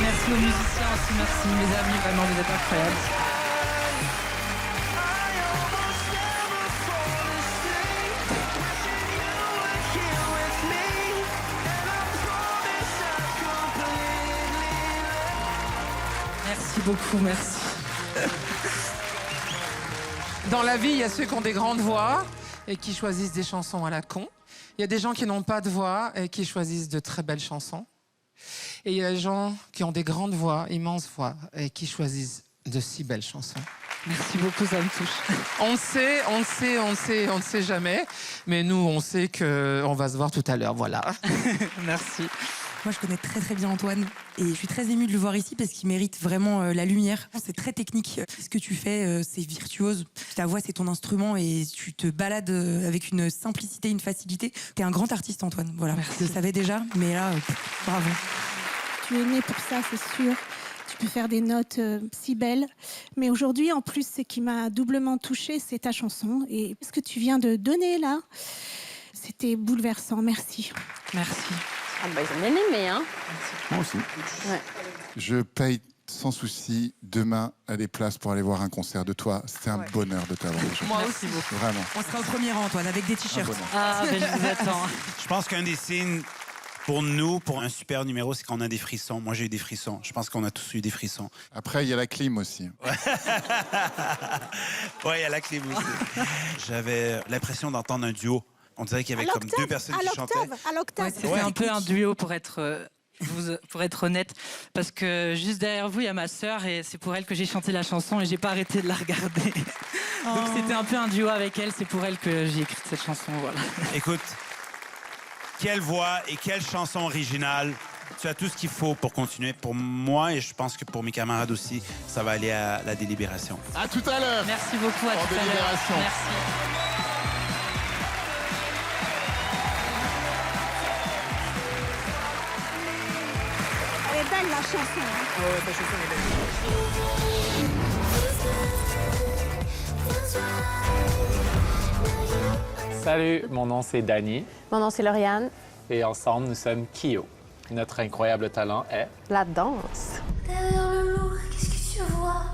Merci aux musiciens aussi, merci mes amis, vraiment vous êtes incroyables. Merci beaucoup, merci. Dans la vie, il y a ceux qui ont des grandes voix et qui choisissent des chansons à la con. Il y a des gens qui n'ont pas de voix et qui choisissent de très belles chansons. Et il y a des gens qui ont des grandes voix, immenses voix, et qui choisissent de si belles chansons. Merci beaucoup, ça me touche. On ne sait jamais. Mais nous, on sait qu'on va se voir tout à l'heure, voilà. Merci. Moi, je connais très très bien Antoine et je suis très émue de le voir ici parce qu'il mérite vraiment la lumière. C'est très technique. Ce que tu fais, c'est virtuose. Ta voix, c'est ton instrument et tu te balades avec une simplicité, une facilité. T'es un grand artiste, Antoine. Voilà. Merci. Je le savais déjà, mais là, bravo. Tu es né pour ça, c'est sûr. Tu peux faire des notes si belles. Mais aujourd'hui, en plus, ce qui m'a doublement touchée, c'est ta chanson. Et ce que tu viens de donner là, c'était bouleversant. Merci. Merci. Ah bah ils ont bien aimé, hein. Moi aussi. Ouais. Je paye sans souci demain à des places pour aller voir un concert de toi. C'était un bonheur de t'avoir. Moi aussi. Vraiment. On sera au premier rang, Antoine, avec des t-shirts. Ah, ben je vous attends. Je pense qu'un des signes pour nous, pour un super numéro, c'est qu'on a des frissons. Moi, j'ai eu des frissons. Je pense qu'on a tous eu des frissons. Après, il y a la clim aussi. Ouais, il y a la clim aussi. J'avais l'impression d'entendre un duo. On dirait qu'il y avait comme deux personnes qui chantaient. À l'octave. Ouais, c'était un peu un duo pour être honnête, parce que juste derrière vous, il y a ma sœur et c'est pour elle que j'ai chanté la chanson et j'ai pas arrêté de la regarder. Donc c'était un peu un duo avec elle, c'est pour elle que j'ai écrit cette chanson, voilà. Écoute, quelle voix et quelle chanson originale. Tu as tout ce qu'il faut pour continuer. Pour moi et je pense que pour mes camarades aussi, ça va aller à la délibération. À tout à l'heure. Merci beaucoup, à tout à l'heure. Merci. Elle est belle la chanson. Ta chanson est belle. Salut, mon nom c'est Dani. Mon nom c'est Lauriane. Et ensemble, nous sommes Kyo. Notre incroyable talent est... La danse. Derrière le loup, qu'est-ce que tu vois?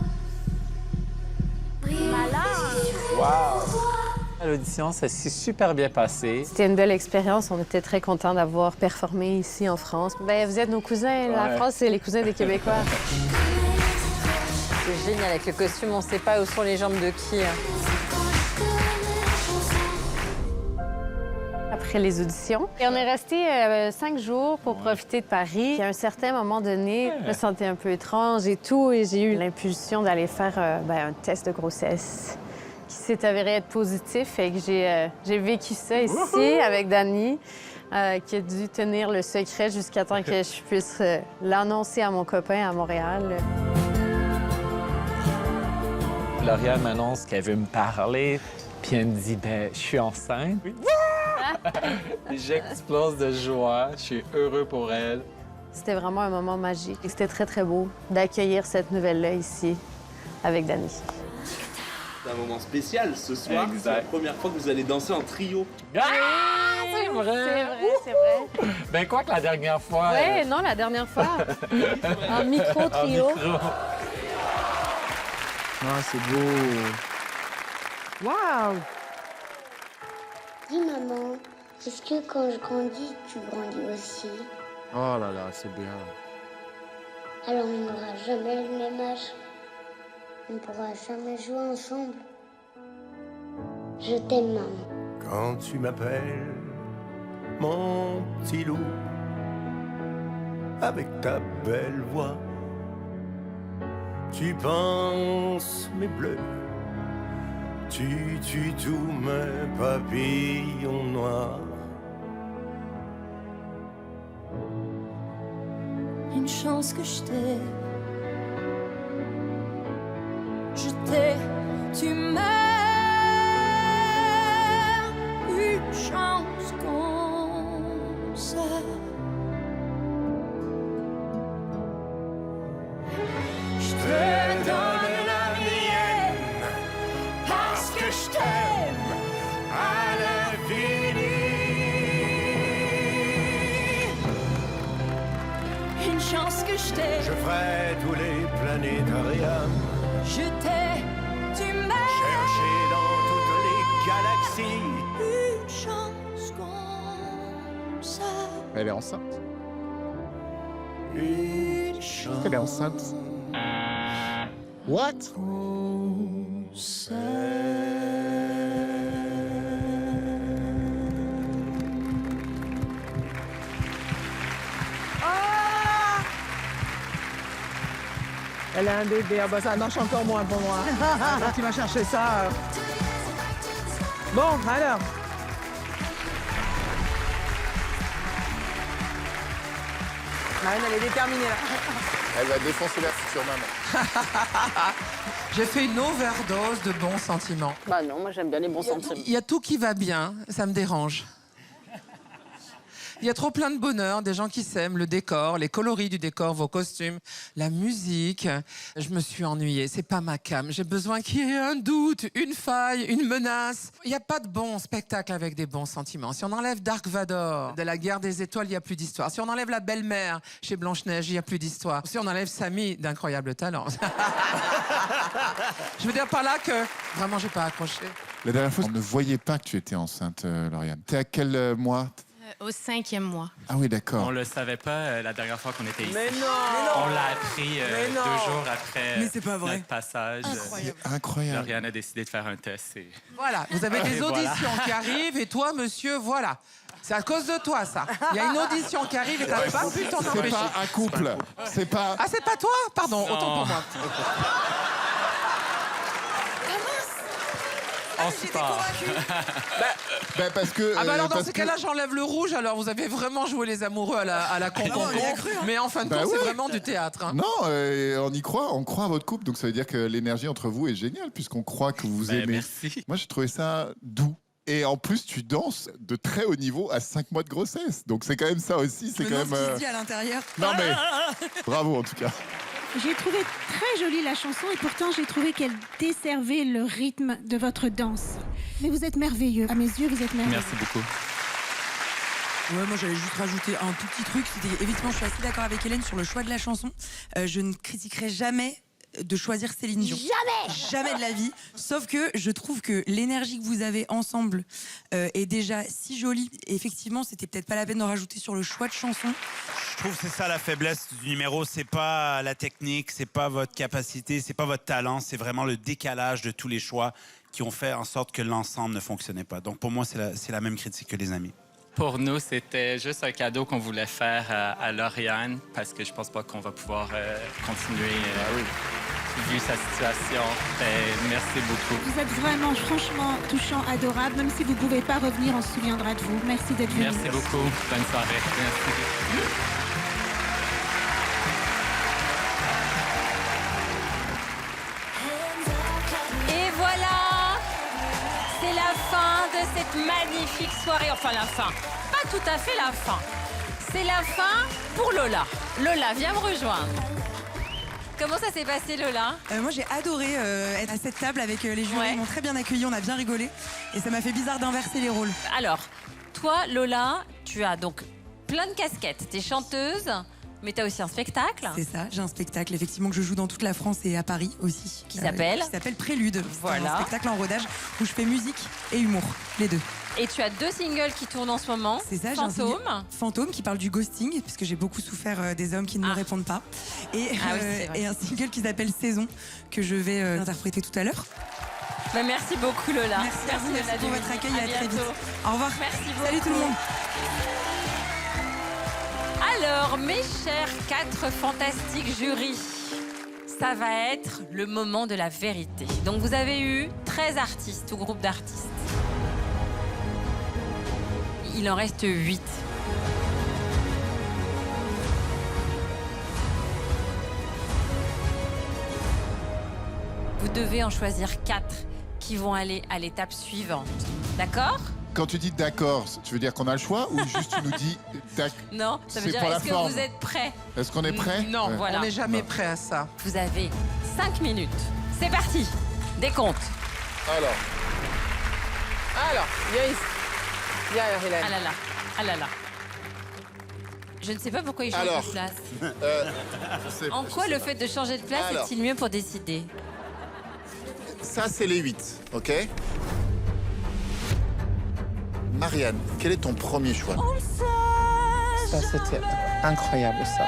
Malin. L'audition, ça s'est super bien passé. C'était une belle expérience. On était très contents d'avoir performé ici en France. Ben, vous êtes nos cousins. La France, c'est les cousins des Québécois. C'est génial avec le costume. On ne sait pas où sont les jambes de qui. Après les auditions. Et on est resté 5 jours pour profiter de Paris. Puis à un certain moment donné, je me sentais un peu étrange et tout. Et j'ai eu l'impulsion d'aller faire un test de grossesse qui s'est avéré être positif. Et que j'ai vécu ça ici avec Dani, qui a dû tenir le secret jusqu'à temps que je puisse l'annoncer à mon copain à Montréal. Lauriane m'annonce qu'elle veut me parler, puis elle me dit, ben, je suis enceinte. J'explose de joie, je suis heureux pour elle. C'était vraiment un moment magique. Et c'était très, très beau d'accueillir cette nouvelle-là ici avec Dani. C'est un moment spécial ce soir. C'est la première fois que vous allez danser en trio. Ah, c'est vrai! C'est vrai. Ben, quoi que la dernière fois... Ouais, non, la dernière fois. En micro-trio. Ah, c'est beau. Waouh! Dis maman, est-ce que quand je grandis, tu grandis aussi? Oh là là, c'est bien. Alors on n'aura jamais le même âge. On ne pourra jamais jouer ensemble. Je t'aime, maman. Quand tu m'appelles mon petit loup, avec ta belle voix, tu penses mes bleus, tu tues tous mes papillons noirs. Une chance que je t'ai. Je t'ai, tu m'aimes. Une chance comme ça. Je te donne la mienne parce que je t'aime à l'infini. Une chance que je t'ai. Je ferai tous les planétariums. Je t'ai, tu m'aimes. Chercher dans toutes les galaxies. Une chance comme ça. Elle est enceinte. Une chance. Elle est enceinte. What? Elle a un bébé, ah bah ça marche encore moins pour moi. Quand tu vas chercher ça. Bon, alors. Marine, elle est déterminée là. Elle va défoncer la future maman. J'ai fait une overdose de bons sentiments. Bah non, moi j'aime bien les bons sentiments. Il y a tout qui va bien, ça me dérange. Il y a trop plein de bonheur, des gens qui s'aiment, le décor, les coloris du décor, vos costumes, la musique. Je me suis ennuyée, c'est pas ma came. J'ai besoin qu'il y ait un doute, une faille, une menace. Il n'y a pas de bon spectacle avec des bons sentiments. Si on enlève Dark Vador de la Guerre des Étoiles, il n'y a plus d'histoire. Si on enlève la belle-mère chez Blanche-Neige, il n'y a plus d'histoire. Si on enlève Samy d'incroyable talent. Je veux dire par là que vraiment, j'ai pas accroché. La dernière fois, on ne voyait pas que tu étais enceinte, Lauriane. T'es à quel mois? Au 5e mois. Ah oui, d'accord. On le savait pas la dernière fois qu'on était ici. Mais non! On l'a appris 2 jours après Mais c'est pas vrai. notre passage. C'est incroyable. Lauriane a décidé de faire un test. Et... Voilà, vous avez des auditions qui arrivent et toi, monsieur, voilà. C'est à cause de toi, ça. Il y a une audition qui arrive et t'as pas pu t'en empêcher. C'est pas un couple. C'est pas... Ah, c'est pas toi? Pardon, autant pour moi. On se part. parce que... Ah bah alors dans ce cas-là, j'enlève le rouge. Alors vous avez vraiment joué les amoureux à la con-con-con. Mais en fin de compte, c'est vraiment du théâtre. Hein. Non, on y croit. On croit à votre couple. Donc ça veut dire que l'énergie entre vous est géniale puisqu'on croit que vous vous aimez. Merci. Moi, j'ai trouvé ça doux. Et en plus, tu danses de très haut niveau à 5 mois de grossesse. Donc c'est quand même ça aussi. C'est quand même... Ce qui se dit à l'intérieur. Non mais, bravo en tout cas. J'ai trouvé très jolie la chanson et pourtant j'ai trouvé qu'elle desservait le rythme de votre danse. Mais vous êtes merveilleux. À mes yeux, vous êtes merveilleux. Merci beaucoup. Ouais, moi j'allais juste rajouter un tout petit truc. C'était évidemment, je suis assez d'accord avec Hélène sur le choix de la chanson. Je ne critiquerai jamais de choisir Céline Dion. Jamais de la vie. Sauf que je trouve que l'énergie que vous avez ensemble est déjà si jolie. Et effectivement, c'était peut-être pas la peine d'en rajouter sur le choix de chansons. Je trouve que c'est ça la faiblesse du numéro. C'est pas la technique, c'est pas votre capacité, c'est pas votre talent. C'est vraiment le décalage de tous les choix qui ont fait en sorte que l'ensemble ne fonctionnait pas. Donc pour moi, c'est la même critique que les amis. Pour nous, c'était juste un cadeau qu'on voulait faire à Lauriane parce que je pense pas qu'on va pouvoir continuer vu sa situation. Merci beaucoup. Vous êtes vraiment, franchement, touchant, adorable. Même si vous ne pouvez pas revenir, on se souviendra de vous. Merci d'être venu. Merci beaucoup. Bonne soirée. Merci. Et voilà, c'est la fin de cette magnifique soirée. Enfin, la fin. Pas tout à fait la fin. C'est la fin pour Lola. Lola, viens me rejoindre. Comment ça s'est passé, Lola? Moi, j'ai adoré être à cette table avec les jurys. Ils m'ont très bien accueilli, on a bien rigolé. Et ça m'a fait bizarre d'inverser les rôles. Alors, toi, Lola, tu as donc plein de casquettes. T'es chanteuse, mais t'as aussi un spectacle. C'est ça, j'ai un spectacle effectivement que je joue dans toute la France et à Paris aussi. Qui s'appelle Qui s'appelle Prélude. Voilà. C'est un spectacle en rodage où je fais musique et humour, les deux. Et tu as 2 singles qui tournent en ce moment. C'est ça, Fantôme. Fantôme qui parle du ghosting, puisque j'ai beaucoup souffert des hommes qui ne me répondent pas. Et, et un single qui s'appelle Saison, que je vais interpréter tout à l'heure. Bah, merci beaucoup, Lola. Merci Lola pour votre accueil et à très vite. bientôt. Au revoir. Merci beaucoup. Salut tout le monde. Alors, mes chers 4 fantastiques jurys, ça va être le moment de la vérité. Donc, vous avez eu 13 artistes ou groupes d'artistes. Il en reste 8. Vous devez en choisir 4 qui vont aller à l'étape suivante. D'accord ? Quand tu dis d'accord, tu veux dire qu'on a le choix ou juste tu nous dis d'accord? Non, ça veut C'est dire pour la est-ce que forme. vous êtes prêts? Est-ce qu'on est prêt? Non, voilà. on n'est jamais prêt à ça. Vous avez 5 minutes. C'est parti. Décompte. Alors, Yaris. Viens, Hélène. Ah là là. Ah là là. Je ne sais pas pourquoi il change Alors, de place. je En quoi sais le pas. fait de changer de place Alors. est-il mieux pour décider? Ça, c'est les 8, ok? Marianne, quel est ton premier choix? Ça, c'était incroyable, ça.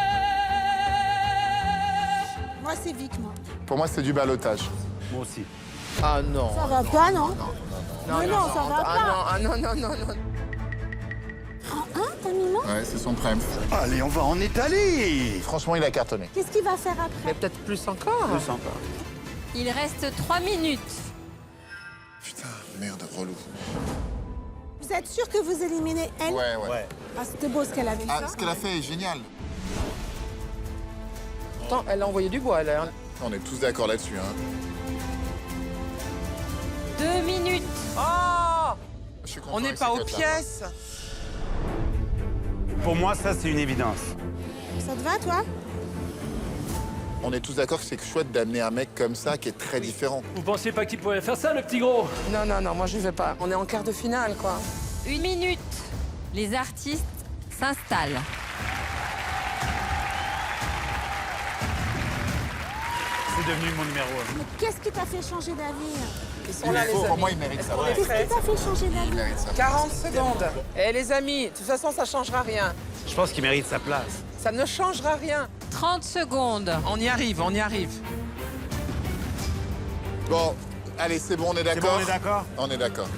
Moi, c'est Vic, moi. Pour moi, c'est du ballottage. Moi aussi. Ah non. Ça va pas, non? Non, Mais non, ça va pas. Ah non, non, non, non. T'as mis non? Ouais, c'est son problème. Allez, on va en étaler. Franchement, il a cartonné. Qu'est-ce qu'il va faire après? Mais peut-être plus encore. Plus encore. Il reste 3 minutes. Putain, merde, relou. Vous êtes sûr que vous éliminez elle? Ouais. Ah, c'était beau ce qu'elle avait fait. Ah, ce qu'elle a fait est génial. Attends, elle a envoyé du bois, là. On est tous d'accord là-dessus, hein. 2 minutes. Oh! Je suis content On n'est avec pas ces aux cotes-là. pièces. Pour moi, ça, c'est une évidence. Ça te va, toi? On est tous d'accord que c'est chouette d'amener un mec comme ça qui est très différent. Vous pensiez pas qu'il pouvait faire ça, le petit gros? Non, non, non, moi je vais pas. On est en quart de finale, quoi. 1 minute. Les artistes s'installent. C'est devenu mon numéro. Mais qu'est-ce qui t'a fait changer d'avis? Ils sont là, les Pour amis. moi, il mérite ça. Est-ce qu'on est Qu'est-ce prêts? qui t'a fait changer Il d'avis? mérite ça. 40 secondes. Eh, les amis, de toute façon, ça changera rien. Je pense qu'il mérite sa place. Ça ne changera rien. 30 secondes. On y arrive, on y arrive. Bon, allez, c'est bon, on est C'est bon, d'accord? on est d'accord? On est d'accord.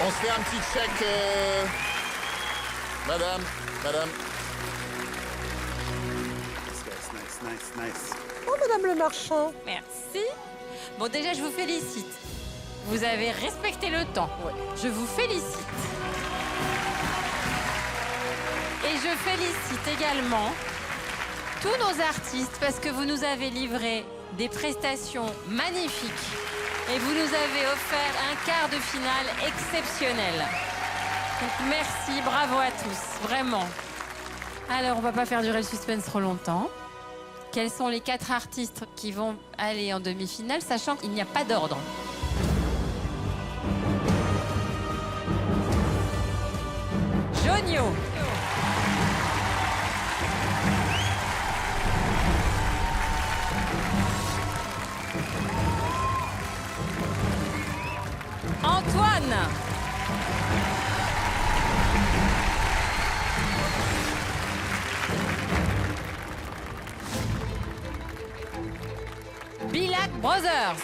On se fait un petit check. Madame. Nice. Oh, Madame le Marchand. Merci. Bon, déjà, je vous félicite. Vous avez respecté le temps. Je vous félicite. Et je félicite également tous nos artistes parce que vous nous avez livré des prestations magnifiques et vous nous avez offert un quart de finale exceptionnel. Donc merci, bravo à tous, vraiment. Alors, on va pas faire durer le suspense trop longtemps. Quels sont les 4 artistes qui vont aller en demi-finale, sachant qu'il n'y a pas d'ordre? Antonio. Antoine. Bilac Brothers.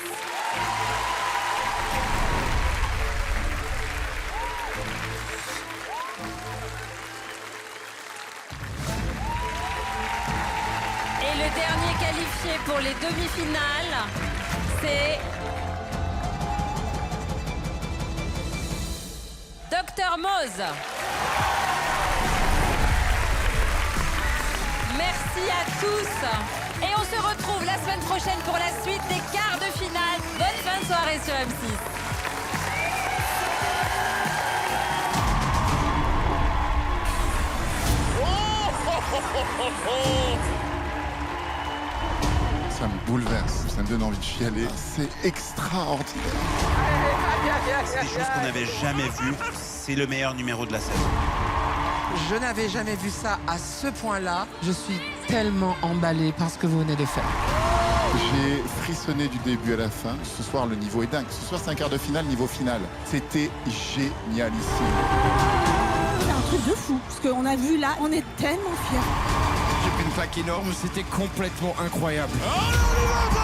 Et le dernier qualifié pour les demi-finales, c'est Dr Moz. Merci à tous. Et on se retrouve la semaine prochaine pour la suite des quarts de finale. Bonne fin de soirée sur M6. Ça me bouleverse, ça me donne envie de chialer. C'est extraordinaire. C'est des choses qu'on n'avait jamais vues. C'est le meilleur numéro de la saison. Je n'avais jamais vu ça à ce point-là. Je suis tellement emballée par ce que vous venez de faire. J'ai frissonné du début à la fin. Ce soir, le niveau est dingue. Ce soir, c'est un quart de finale, niveau final. C'était génialissime. C'est un truc de fou. Ce qu'on a vu là, on est tellement fiers. J'ai pris une claque énorme, c'était complètement incroyable. Oh là,